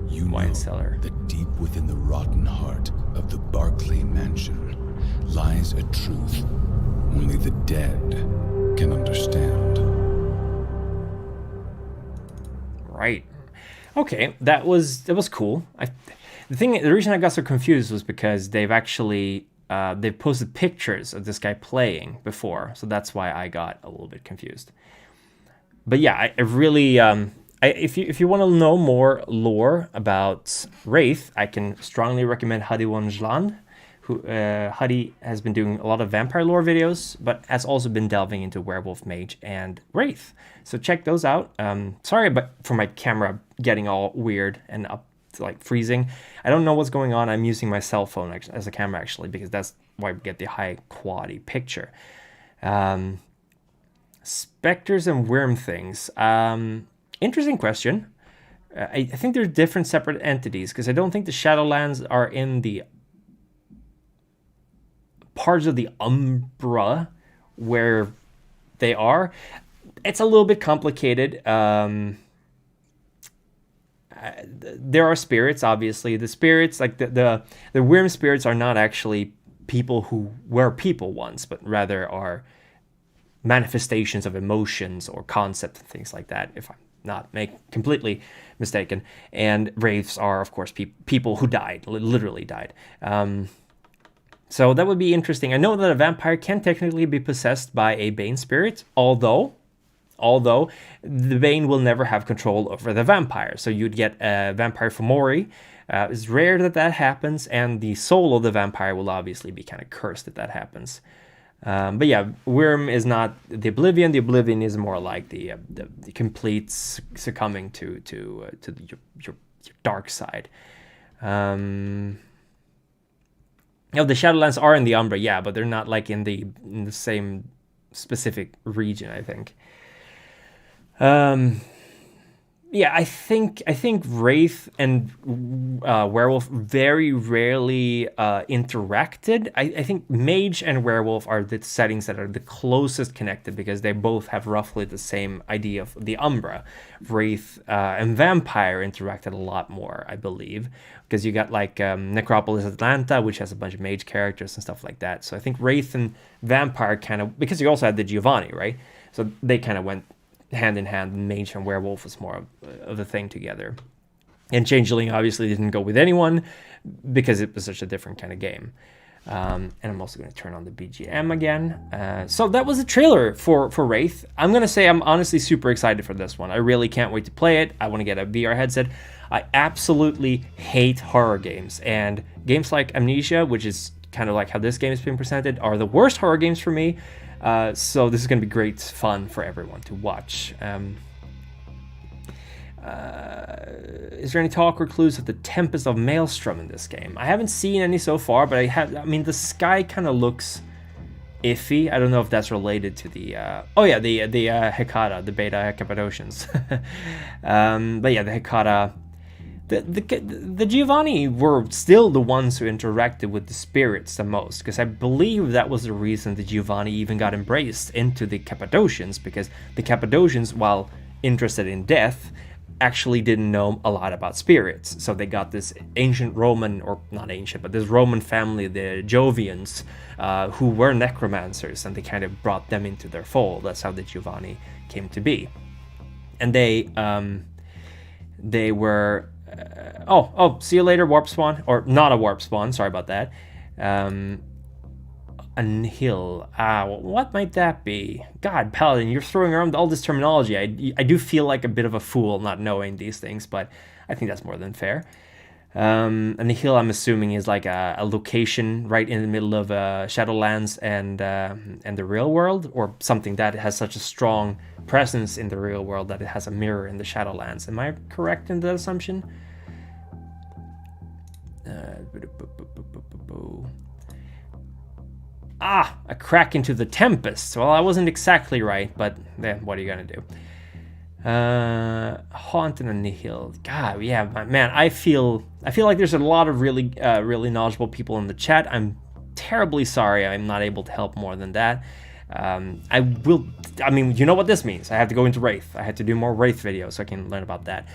You Wine know cellar. that deep within the rotten heart of the Barclay Mansion lies a truth only the dead can understand. Right. Okay, that was cool. The reason I got so confused was because they've actually they've posted pictures of this guy playing before, so that's why I got a little bit confused. But yeah, I really if you want to know more lore about Wraith, I can strongly recommend Hadi Wanjland. Hadi has been doing a lot of vampire lore videos, but has also been delving into Werewolf Mage and Wraith. So check those out. Sorry for my camera getting all weird and up to like freezing. I don't know what's going on. I'm using my cell phone as a camera actually, because that's why we get the high quality picture. Spectres and worm things. Interesting question. I think they're different separate entities, because I don't think the Shadowlands are in the parts of the Umbra where they are. It's a little bit complicated. There are spirits, obviously. The spirits, like the worm spirits, are not actually people who were people once, but rather are manifestations of emotions or concepts and things like that, if I'm not completely mistaken. And wraiths are, of course, people who died, literally died. So that would be interesting. I know that a vampire can technically be possessed by a Bane spirit, although the Bane will never have control over the vampire. So you'd get a vampire Fomori. It's rare that happens, and the soul of the vampire will obviously be kind of cursed if that happens. But yeah, Worm is not the Oblivion. The Oblivion is more like the complete succumbing to your dark side. The Shadowlands are in the Umbra, yeah, but they're not like in the same specific region, I think. Yeah, I think Wraith and Werewolf very rarely interacted. I think Mage and Werewolf are the settings that are the closest connected, because they both have roughly the same idea of the Umbra. Wraith and Vampire interacted a lot more, I believe, because you got like Necropolis Atlanta, which has a bunch of Mage characters and stuff like that. So I think Wraith and Vampire kind of, because you also had the Giovanni, right? So they kind of went hand in hand. Mage and Werewolf was more of a thing together, and Changeling obviously didn't go with anyone because it was such a different kind of game. And I'm also going to turn on the BGM again. So that was a trailer for Wraith. I'm going to say I'm honestly super excited for this one. I really can't wait to play it. I want to get a VR headset. I absolutely hate horror games, and games like Amnesia, which is kind of like how this game is being presented, are the worst horror games for me. So this is going to be great fun for everyone to watch. Is there any talk or clues of the Tempest of Maelstrom in this game? I haven't seen any so far, but I mean, the sky kind of looks iffy. I don't know if that's related to the the Hecata, the Beta Cappadocians. But yeah, the Hecata, the Giovanni were still the ones who interacted with the spirits the most, because I believe that was the reason the Giovanni even got embraced into the Cappadocians, because the Cappadocians, while interested in death, actually didn't know a lot about spirits. So they got this ancient Roman, or not ancient, but this Roman family, the Jovians, who were necromancers, and they kind of brought them into their fold. That's how the Giovanni came to be. And they were see you later, warp spawn, or not a warp spawn, sorry about that. Annihil. What might that be? God, Paladin, you're throwing around all this terminology. I do feel like a bit of a fool not knowing these things, but I think that's more than fair. Annihil, I'm assuming, is like a location right in the middle of Shadowlands and the real world, or something that has such a strong presence in the real world that it has a mirror in the Shadowlands. Am I correct in that assumption? A crack into the Tempest. Well, I wasn't exactly right, but what are you gonna do? Haunt and Annihil. God, yeah, man. I feel like there's a lot of really knowledgeable people in the chat. I'm terribly sorry I'm not able to help more than that. I mean, you know what this means. I have to go into Wraith. I had to do more Wraith videos so I can learn about that.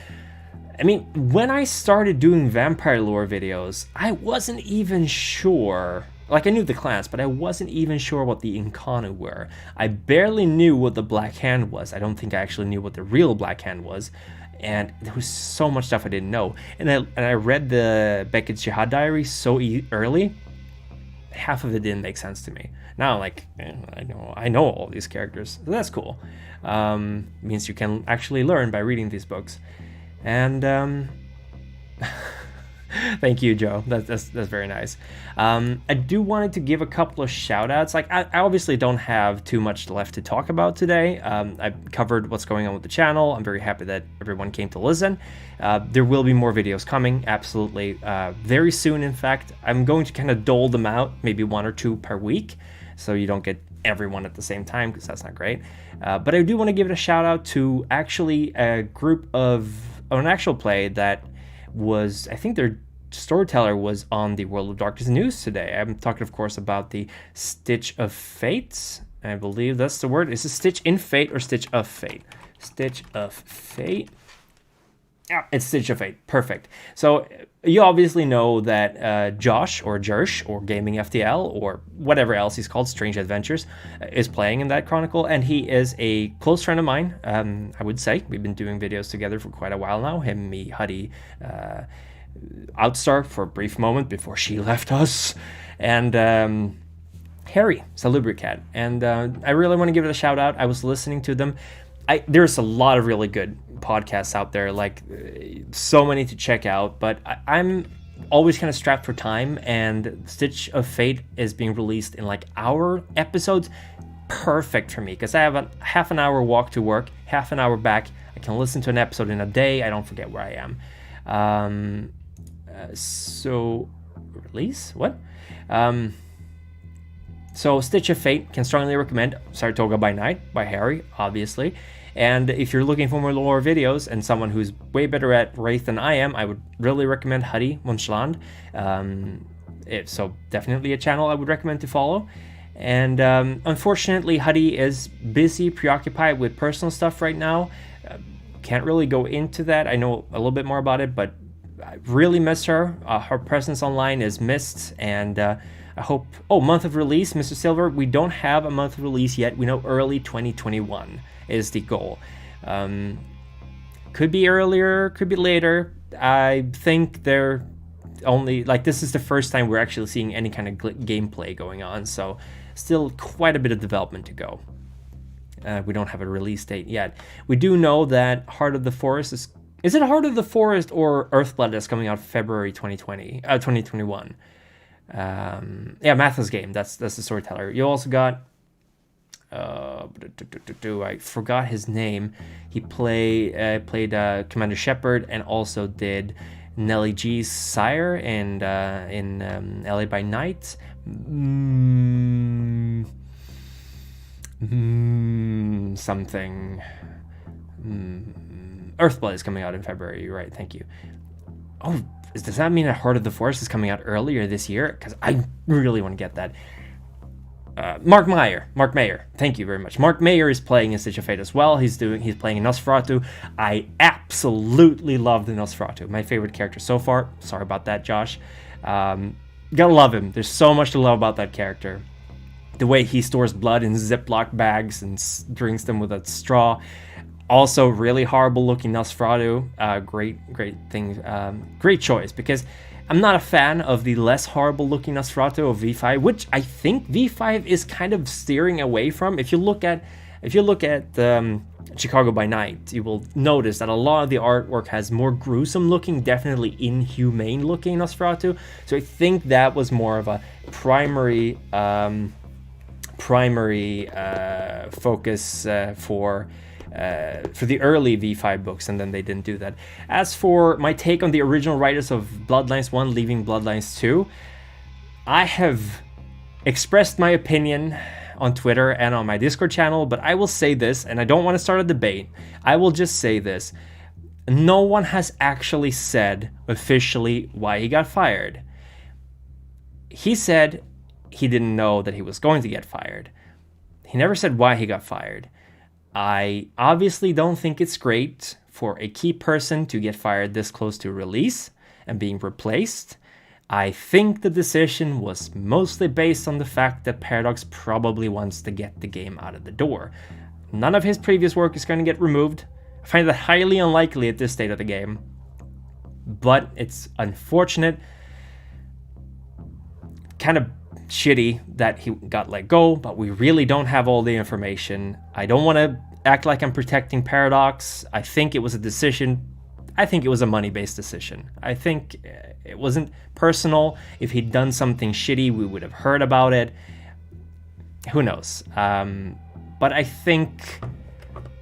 I mean, when I started doing vampire lore videos, I wasn't even sure. Like, I knew the clans, but I wasn't even sure what the Incarnu were. I barely knew what the Black Hand was. I don't think I actually knew what the real Black Hand was. And there was so much stuff I didn't know. And I read the Beckett's Jihad Diary so early, half of it didn't make sense to me. Now I'm like, I know all these characters. So that's cool. Means you can actually learn by reading these books. And thank you, Joe. That's very nice. I do wanted to give a couple of shout outs. Like, I obviously don't have too much left to talk about today. I've covered what's going on with the channel. I'm very happy that everyone came to listen. There will be more videos coming, absolutely. Very soon, in fact. I'm going to kind of dole them out, maybe 1 or 2 per week, so you don't get everyone at the same time, because that's not great. But I do want to give it a shout out to actually a group of an actual play that was, I think their storyteller was on the World of Darkness news today. I'm talking, of course, about the Stitch of Fate. I believe that's the word. Is it Stitch in Fate or Stitch of Fate? Stitch of Fate. Yeah, it's Stitch of Fate. Perfect. So you obviously know that Josh, or Jersh, or Gaming FTL, or whatever else he's called, Strange Adventures, is playing in that chronicle, and he is a close friend of mine. I would say we've been doing videos together for quite a while now. Him, me, Huddy, Outstar for a brief moment before she left us, and Harry, Salubricat. And I really want to give it a shout out. I was listening to them. There's a lot of really good podcasts out there, like so many to check out, but I'm always kind of strapped for time, and Stitch of Fate is being released in like hour episodes. Perfect for me, because I have a half an hour walk to work, half an hour back. I can listen to an episode in a day. I don't forget where I am. So release what? So Stitch of Fate, can strongly recommend. Saratoga by Night by Harry, obviously. And if you're looking for more lore videos and someone who's way better at Wraith than I am, I would really recommend Huddy Munchland. So definitely a channel I would recommend to follow. And unfortunately, Huddy is busy, preoccupied with personal stuff right now. Can't really go into that. I know a little bit more about it, but I really miss her. Her presence online is missed, and I hope... Oh, month of release, Mr. Silver. We don't have a month of release yet. We know early 2021 is the goal. Could be earlier, could be later. I think they're only... Like, this is the first time we're actually seeing any kind of gameplay going on, so still quite a bit of development to go. We don't have a release date yet. We do know that Heart of the Forest is... Is it Heart of the Forest or Earthblood that's coming out February 2021? Yeah, Matha's game. That's the storyteller. You also got I forgot his name. He played Commander Shepard and also did Nellie G's sire and in LA by Night. Something. Earthblood is coming out in February. You're right. Thank you. Oh, does that mean that Heart of the Forest is coming out earlier this year? Because I really want to get that. Mark Mayer. Thank you very much. Mark Mayer is playing in Stitch of Fate as well. He's playing in Nosferatu. I absolutely love the Nosferatu. My favorite character so far. Sorry about that, Josh. Gotta love him. There's so much to love about that character. The way he stores blood in Ziploc bags and drinks them with a straw. Also, really horrible looking Nosferatu. Great thing. Great choice, because I'm not a fan of the less horrible looking Nosferatu of V5, which I think V5 is kind of steering away from. If you look at Chicago by Night, you will notice that a lot of the artwork has more gruesome looking, definitely inhumane looking Nosferatu. So I think that was more of a primary focus for the early V5 books, and then they didn't do that. As for my take on the original writers of Bloodlines 1 leaving Bloodlines 2, I have expressed my opinion on Twitter and on my Discord channel, but I will say this, and I don't want to start a debate. I will just say this. No one has actually said officially why he got fired. He said he didn't know that he was going to get fired. He never said why he got fired. I obviously don't think it's great for a key person to get fired this close to release and being replaced. I think the decision was mostly based on the fact that Paradox probably wants to get the game out of the door. None of his previous work is going to get removed. I find that highly unlikely at this state of the game. But it's unfortunate, kind of shitty that he got let go, but we really don't have all the information. I don't want to act like I'm protecting Paradox. I think it was a decision. I think it was a money-based decision. I think it wasn't personal. If he'd done something shitty, we would have heard about it. Who knows? But I think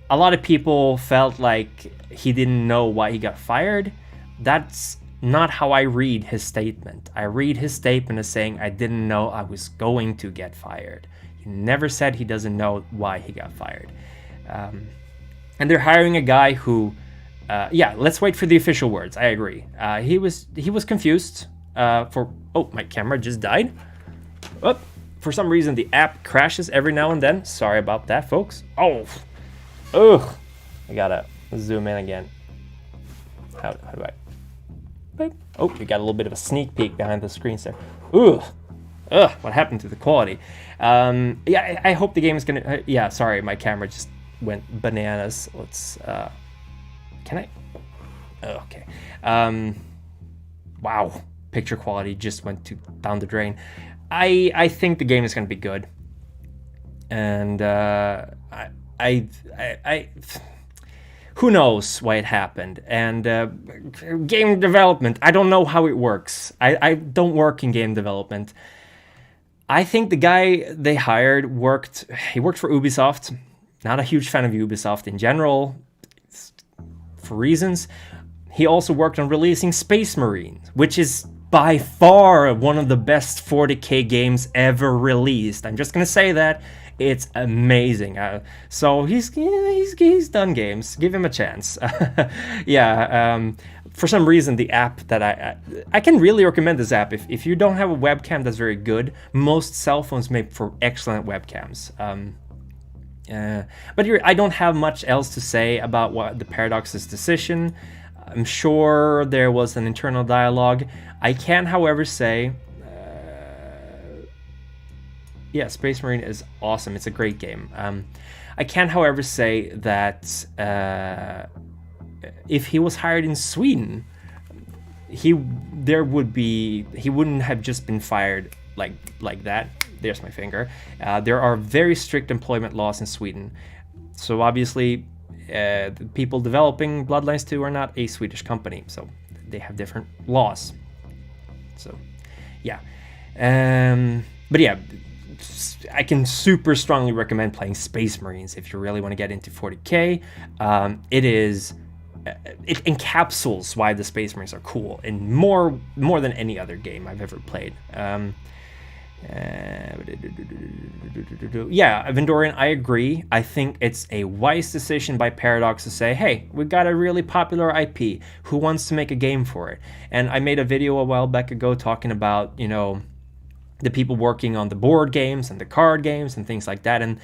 a lot of people felt like he didn't know why he got fired. That's not how I read his statement. I read his statement as saying, I didn't know I was going to get fired. He never said he doesn't know why he got fired. And they're hiring a guy who, let's wait for the official words. I agree. He was confused oh, my camera just died. Oh, for some reason the app crashes every now and then. Sorry about that, folks. I gotta zoom in again. How do I? Oh, we got a little bit of a sneak peek behind the screens there. What happened to the quality? I hope the game is gonna. Sorry, my camera just went bananas. Let's. Can I? Okay. Wow, picture quality just went down the drain. I think the game is gonna be good, and who knows why it happened. And game development, I don't know how it works. I don't work in game development. I think the guy they hired worked for Ubisoft. Not a huge fan of Ubisoft in general, for reasons. He also worked on releasing Space Marine, which is by far one of the best 40k games ever released. I'm just gonna say that. It's amazing. So he's done games. Give him a chance. For some reason, the app that I can really recommend this app. If you don't have a webcam that's very good, most cell phones make for excellent webcams. But I don't have much else to say about what the Paradox's decision. I'm sure there was an internal dialogue. I can, however, say. Space Marine is awesome. It's a great game. I can, however, say that if he was hired in Sweden, he wouldn't have just been fired like that. There's my finger. There are very strict employment laws in Sweden. So obviously, the people developing Bloodlines 2 are not a Swedish company, so they have different laws. So, yeah. But yeah. I can super strongly recommend playing Space Marines if you really want to get into 40k. It encapsulates why the Space Marines are cool, and more than any other game I've ever played. Yeah, Vendorian, I agree. I think it's a wise decision by Paradox to say, hey, we've got a really popular IP. Who wants to make a game for it? And I made a video a while back ago talking about, the people working on the board games and the card games and things like that. And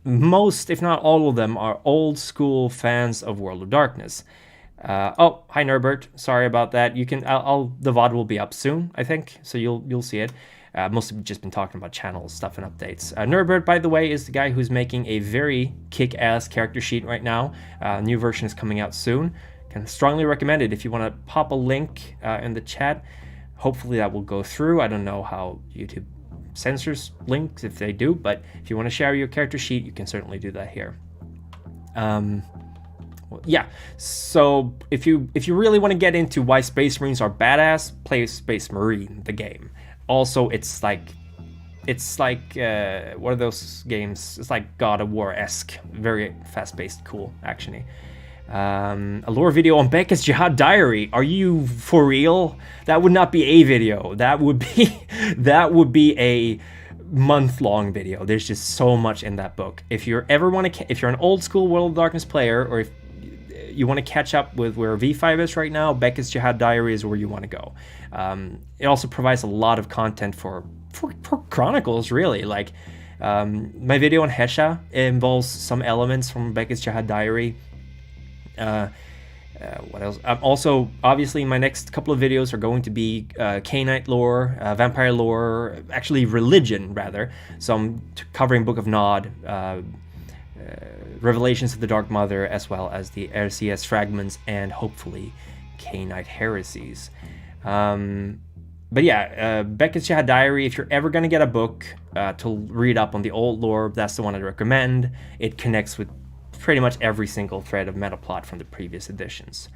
most, if not all of them, are old school fans of World of Darkness. Oh, hi Norbert. Sorry about that. You can. The VOD will be up soon, I think, so you'll see it. Most have just been talking about channel stuff and updates. Norbert, by the way, is the guy who's making a very kick-ass character sheet right now. New version is coming out soon. Can strongly recommend it if you want to pop a link in the chat. Hopefully that will go through. I don't know how YouTube censors links if they do, but if you want to share your character sheet, you can certainly do that here. Yeah, so if you really want to get into why Space Marines are badass, play Space Marine, the game. Also, it's like what are those games? It's like God of War-esque, very fast-paced, cool, actiony. A lore video on Beckett's Jihad Diary. Are you for real? That would not be a video. That would be a month-long video. There's just so much in that book. If you're an old school World of Darkness player, or if you want to catch up with where V5 is right now, Beckett's Jihad Diary is where you want to go. It also provides a lot of content for Chronicles, really. Like my video on Hesha involves some elements from Beckett's Jihad Diary. What else? Also, obviously, my next couple of videos are going to be Cainite lore, vampire lore, actually religion, rather. So I'm covering Book of Nod, Revelations of the Dark Mother, as well as the RCS fragments, and hopefully Cainite heresies. But yeah, Beckett's Jihad Diary, if you're ever going to get a book to read up on the old lore, that's the one I'd recommend. It connects with pretty much every single thread of meta plot from the previous editions.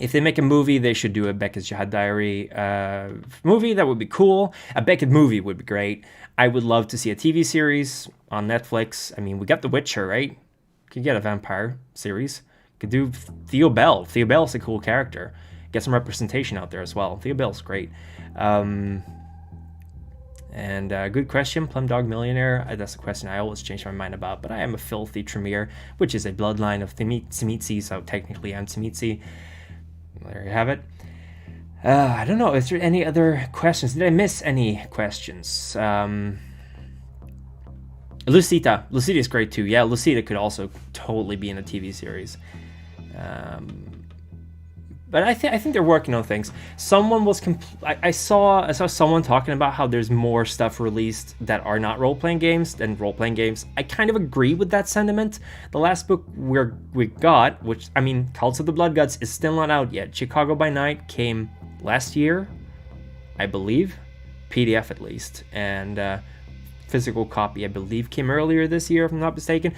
If they make a movie, they should do a Beckett's Jihad Diary movie. That would be cool. A Beckett movie would be great. I would love to see a TV series on Netflix. I mean, we got The Witcher, right? Could get a vampire series. Could do Theo Bell. Theo Bell's a cool character. Get some representation out there as well. Theo Bell's great. And good question, Plum Dog Millionaire. That's a question I always change my mind about, but I am a filthy Tremere, which is a bloodline of Tzimitzi, so technically I'm Tzimitzi. There you have it. I don't know, is there any other questions? Did I miss any questions? Lucita is great too. Yeah, Lucita could also totally be in a TV series. But I think they're working on things. Someone was I saw someone talking about how there's more stuff released that are not role-playing games than role-playing games. I kind of agree with that sentiment. The last book we got, which, I mean, Cults of the Blood Guts is still not out yet. Chicago by Night came last year, I believe, PDF at least, and physical copy, I believe, came earlier this year, if I'm not mistaken.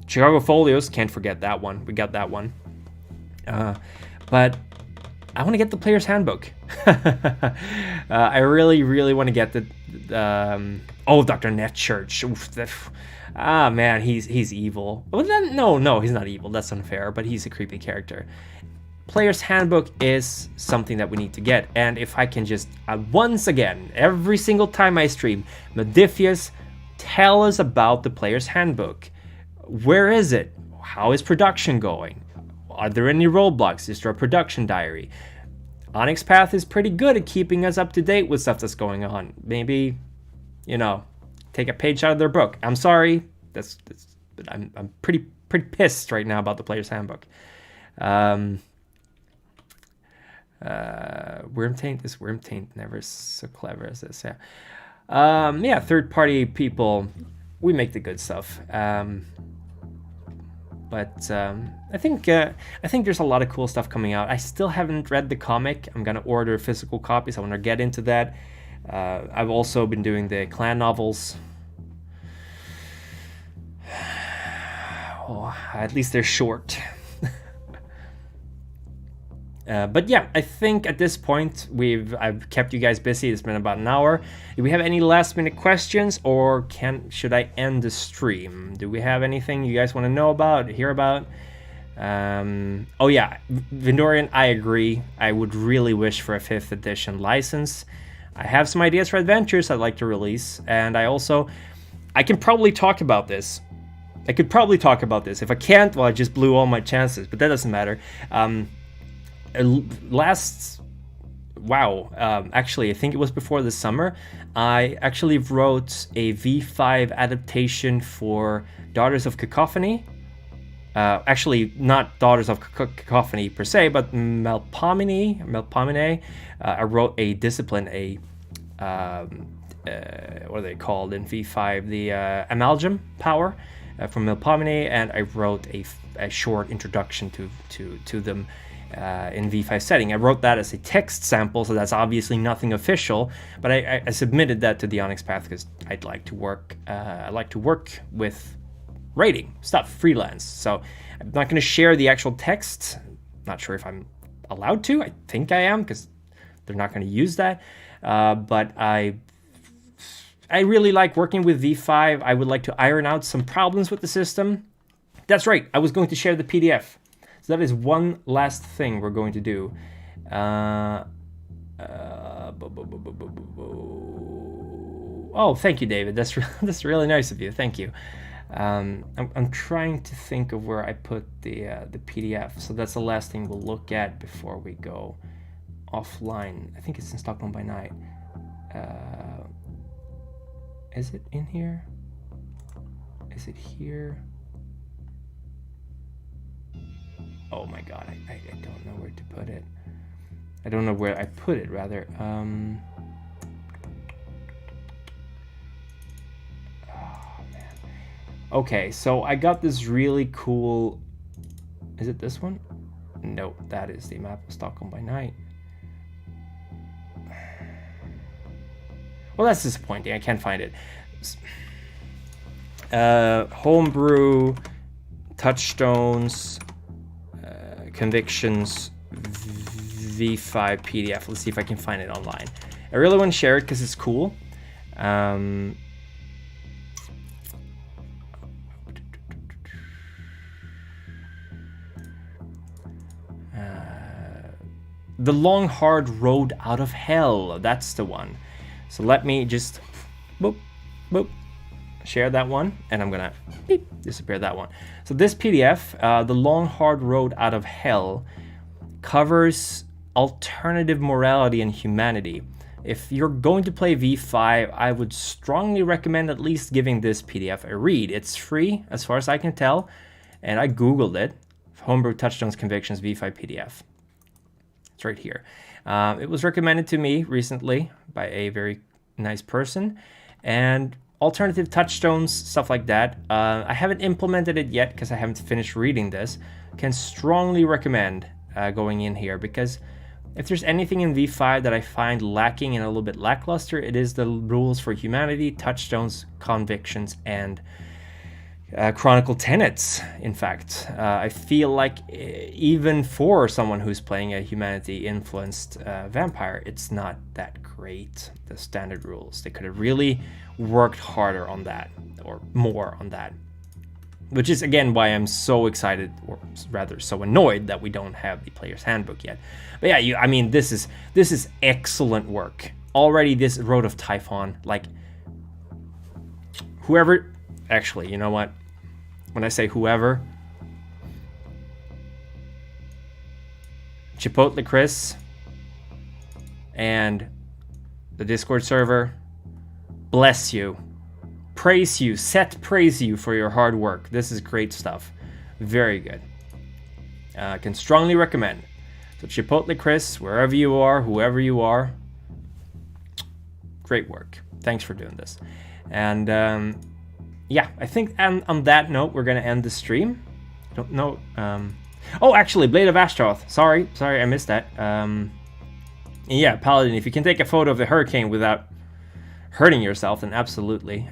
Chicago Folios, can't forget that one. We got that one. But I want to get the Player's Handbook. I really, really want to get the Dr. Netchurch. Man, he's evil. Well, no, he's not evil. That's unfair, but he's a creepy character. Player's Handbook is something that we need to get. And if I can just, once again, every single time I stream, Modiphius, tell us about the Player's Handbook. Where is it? How is production going? Are there any roadblocks? Is there a production diary? Onyx Path is pretty good at keeping us up to date with stuff that's going on. Maybe, take a page out of their book. I'm sorry. But I'm pretty pissed right now about the Player's Handbook. Wormtaint is Wormtaint never so clever as this. Yeah. Third-party people, we make the good stuff. But I think there's a lot of cool stuff coming out. I still haven't read the comic. I'm gonna order physical copies. I want to get into that. I've also been doing the clan novels. Well, at least they're short. But yeah, I think at this point I've kept you guys busy. It's been about an hour. Do we have any last minute questions, or should I end the stream? Do we have anything you guys want to know about, hear about? Oh yeah, Vindorian, I agree. I would really wish for a 5th edition license. I have some ideas for adventures I'd like to release, and I can probably talk about this. I could probably talk about this. If I can't, well, I just blew all my chances, but that doesn't matter. Actually, I think it was before the summer, I actually wrote a V5 adaptation for Daughters of Cacophony. Actually, not Daughters of Cacophony per se, but Melpomene. I wrote a discipline, what are they called in V5? The Amalgam power from Melpomene, and I wrote a short introduction to them in V5 setting. I wrote that as a text sample, so that's obviously nothing official, but I submitted that to the Onyx Path because I'd like to work. I like to work with writing stuff, freelance. So I'm not going to share the actual text. Not sure if I'm allowed to. I think I am because they're not going to use that. But I really like working with V5. I would like to iron out some problems with the system. That's right. I was going to share the PDF. So that is one last thing we're going to do. Oh, thank you, David. That's really nice of you. Thank you. I'm trying to think of where I put the PDF. So that's the last thing we'll look at before we go offline. I think it's in Stockholm by Night. Is it in here? Is it here? Oh my god, I don't know where to put it. I don't know where I put it, rather. Oh, man. Okay, so I got this really cool... Is it this one? No, that is the map of Stockholm by Night. Well, that's disappointing. I can't find it. Homebrew, touchstones, convictions, V5 PDF. Let's see if I can find it online. I really want to share it because it's cool. The Long Hard Road Out of Hell. That's the one. So let me just boop, boop, share that one, and I'm gonna beep, disappear that one. So this PDF, The Long Hard Road Out of Hell, covers alternative morality and humanity. If you're going to play V5, I would strongly recommend at least giving this PDF a read. It's free, as far as I can tell, and I googled it. Homebrew Touchstones Convictions V5 PDF. It's right here. It was recommended to me recently by a very nice person, and alternative touchstones, stuff like that. I haven't implemented it yet because I haven't finished reading this. Can strongly recommend going in here, because if there's anything in V5 that I find lacking and a little bit lackluster, it is the rules for humanity, touchstones, convictions, and chronicle tenets. In fact, I feel like even for someone who's playing a humanity-influenced vampire, it's not that great, the standard rules. They could have really worked harder on that, or more on that. Which is, again, why I'm so excited, or rather so annoyed, that we don't have the player's handbook yet. But yeah, I mean, this is excellent work. Already, this Road of Typhon, like, whoever... Actually, you know what? When I say whoever, Chipotle Chris and the Discord server, bless you, praise you, praise you for your hard work. This is great stuff. Very good. Can strongly recommend. So Chipotle Chris, wherever you are, whoever you are, great work. Thanks for doing this. And yeah, I think on that note, we're going to end the stream. I don't know. Oh, actually, Blade of Ashtaroth. Sorry, I missed that. Yeah, Paladin, if you can take a photo of the hurricane without hurting yourself, then absolutely.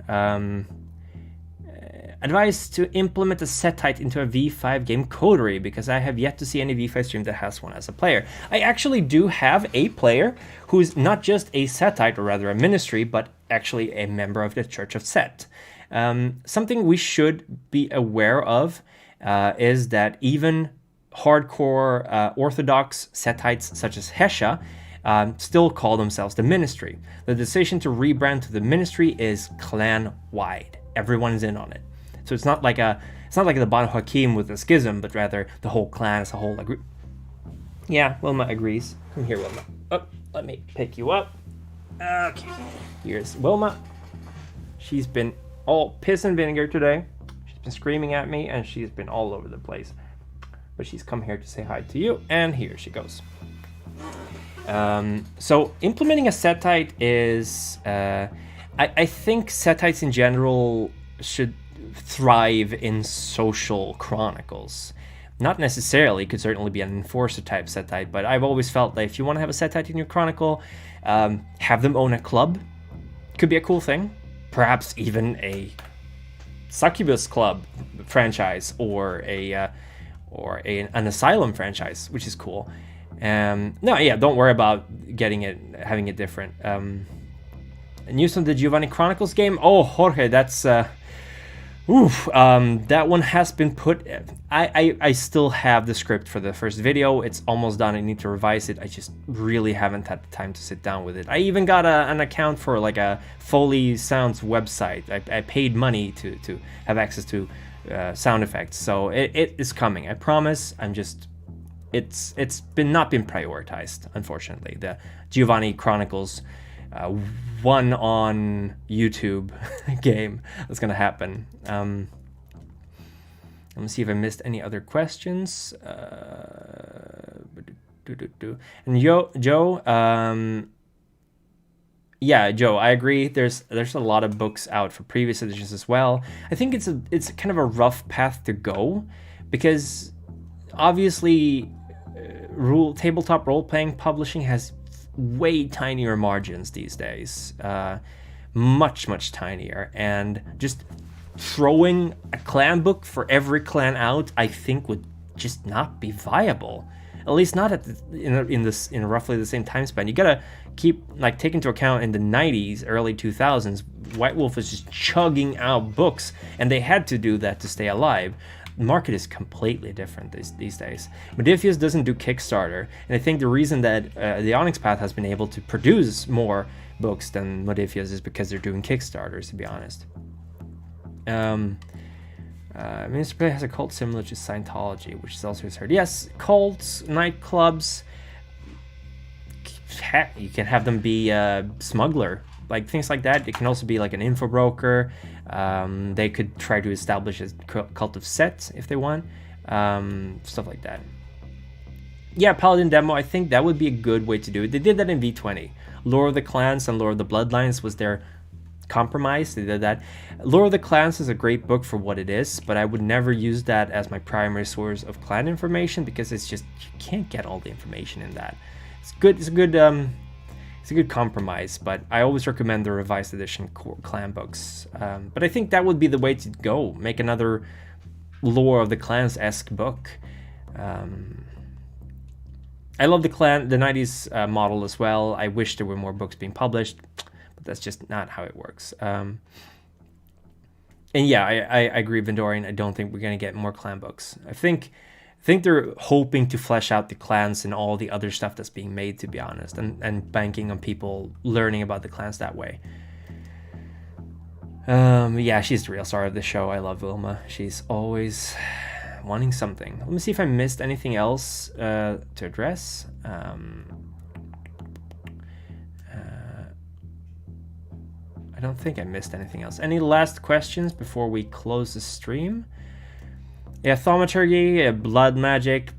Advice to implement a set type into a V5 game coterie, because I have yet to see any V5 stream that has one as a player. I actually do have a player who's not just a set type, or rather a ministry, but actually a member of the Church of Set. Something we should be aware of is that even hardcore Orthodox Setites such as Hesha still call themselves the Ministry. The decision to rebrand to the Ministry is clan-wide. Everyone's in on it. So it's not like the Banu Hakim with the schism, but rather the whole clan as a whole agree. Yeah, Wilma agrees. Come here, Wilma. Oh, let me pick you up. Okay. Here's Wilma. She's been all piss and vinegar today. She's been screaming at me, and she's been all over the place. But she's come here to say hi to you, and here she goes. So implementing a set type is... I think set types in general should thrive in social chronicles. Not necessarily, could certainly be an enforcer type set type, but I've always felt that if you want to have a set type in your chronicle, have them own a club. Could be a cool thing. Perhaps even a Succubus Club franchise, or an Asylum franchise, which is cool. Don't worry about having it different. News on the Giovanni Chronicles game. Oh, Jorge, that's that one has been put. I still have the script for the first video. It's almost done. I need to revise it. I just really haven't had the time to sit down with it. I even got an account for like a Foley Sounds website. I paid money to have access to sound effects. So it is coming. I promise. It's not been prioritized, unfortunately. The Giovanni Chronicles one on YouTube game that's gonna happen. Let me see if I missed any other questions. And Joe, Joe, I agree. There's a lot of books out for previous editions as well. I think it's kind of a rough path to go, because obviously tabletop role-playing publishing has way tinier margins these days, much tinier, and just throwing a clan book for every clan out, I think, would just not be viable. At least not in roughly the same time span. You gotta take into account in the 90s, early 2000s, White Wolf was just chugging out books, and they had to do that to stay alive. The market is completely different these days. Modiphius doesn't do Kickstarter, and I think the reason that the Onyx Path has been able to produce more books than Modiphius is because they're doing Kickstarters, to be honest. Minister Play has a cult similar to Scientology, which is also heard. Yes, cults, nightclubs. You can have them be a smuggler, like things like that. It can also be like an info broker. They could try to establish a cult of Set if they want. Stuff like that. Yeah, Paladin demo, I think that would be a good way to do it. They did that in V20. Lore of the Clans and Lore of the Bloodlines was their compromise. They did that. Lore of the Clans is a great book for what it is, but I would never use that as my primary source of clan information, because it's just, you can't get all the information in that. It's a good compromise, but I always recommend the revised edition clan books. But I think that would be the way to go. Make another Lore of the Clans-esque book. I love the 90s model as well. I wish there were more books being published, but that's just not how it works. And yeah, I agree, Vendorian. I don't think we're going to get more clan books. I think they're hoping to flesh out the clans and all the other stuff that's being made, to be honest, and banking on people learning about the clans that way. Yeah, she's the real star of the show. I love Wilma. She's always wanting something. Let me see if I missed anything else to address. I don't think I missed anything else. Any last questions before we close the stream? Yeah, Thaumaturgy, blood magic,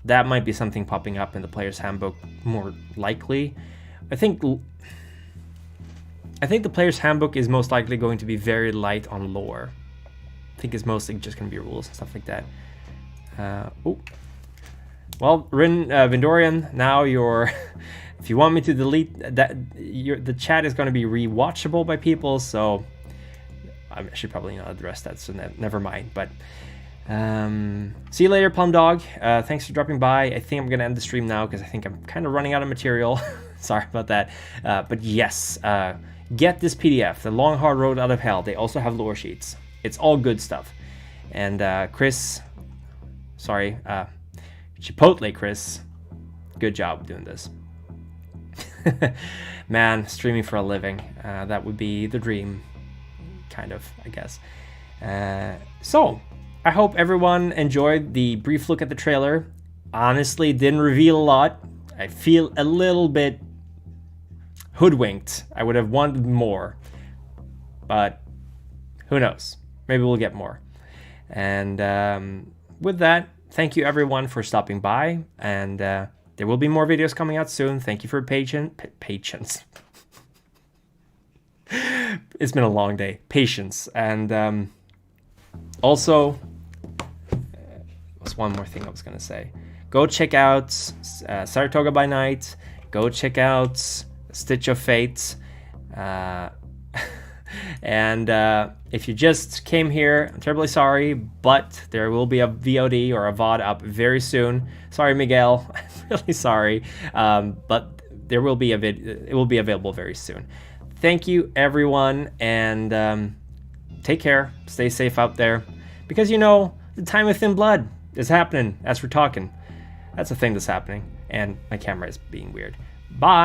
that might be something popping up in the player's handbook more likely. I think the player's handbook is most likely going to be very light on lore. I think it's mostly just going to be rules and stuff like that. Well, Vendorian, now you're... If you want me to delete that, the chat is going to be rewatchable by people, so I should probably not address that, so never mind. But see you later, Plum Dog. Thanks for dropping by. I think I'm gonna end the stream now because I think I'm kind of running out of material. Sorry about that. But yes, get this PDF, The Long Hard Road Out of Hell. They also have lore sheets. It's all good stuff. And Chris, sorry, Chipotle Chris, good job doing this. Man, streaming for a living, that would be the dream, kind of, I guess. So I hope everyone enjoyed the brief look at the trailer. Honestly, didn't reveal a lot. I feel a little bit hoodwinked. I would have wanted more, but who knows, maybe we'll get more. And with that, thank you everyone for stopping by, and there will be more videos coming out soon. Thank you for patience. It's been a long day. Patience. And also, what's one more thing I was going to say? Go check out Saratoga by Night. Go check out Stitch of Fate. And if you just came here, I'm terribly sorry, but there will be a VOD or a VOD up very soon. Sorry, Miguel. I'm really sorry. But there will be it will be available very soon. Thank you, everyone, and take care. Stay safe out there, because you know the time of thin blood is happening as we're talking. That's a thing that's happening, and my camera is being weird. Bye.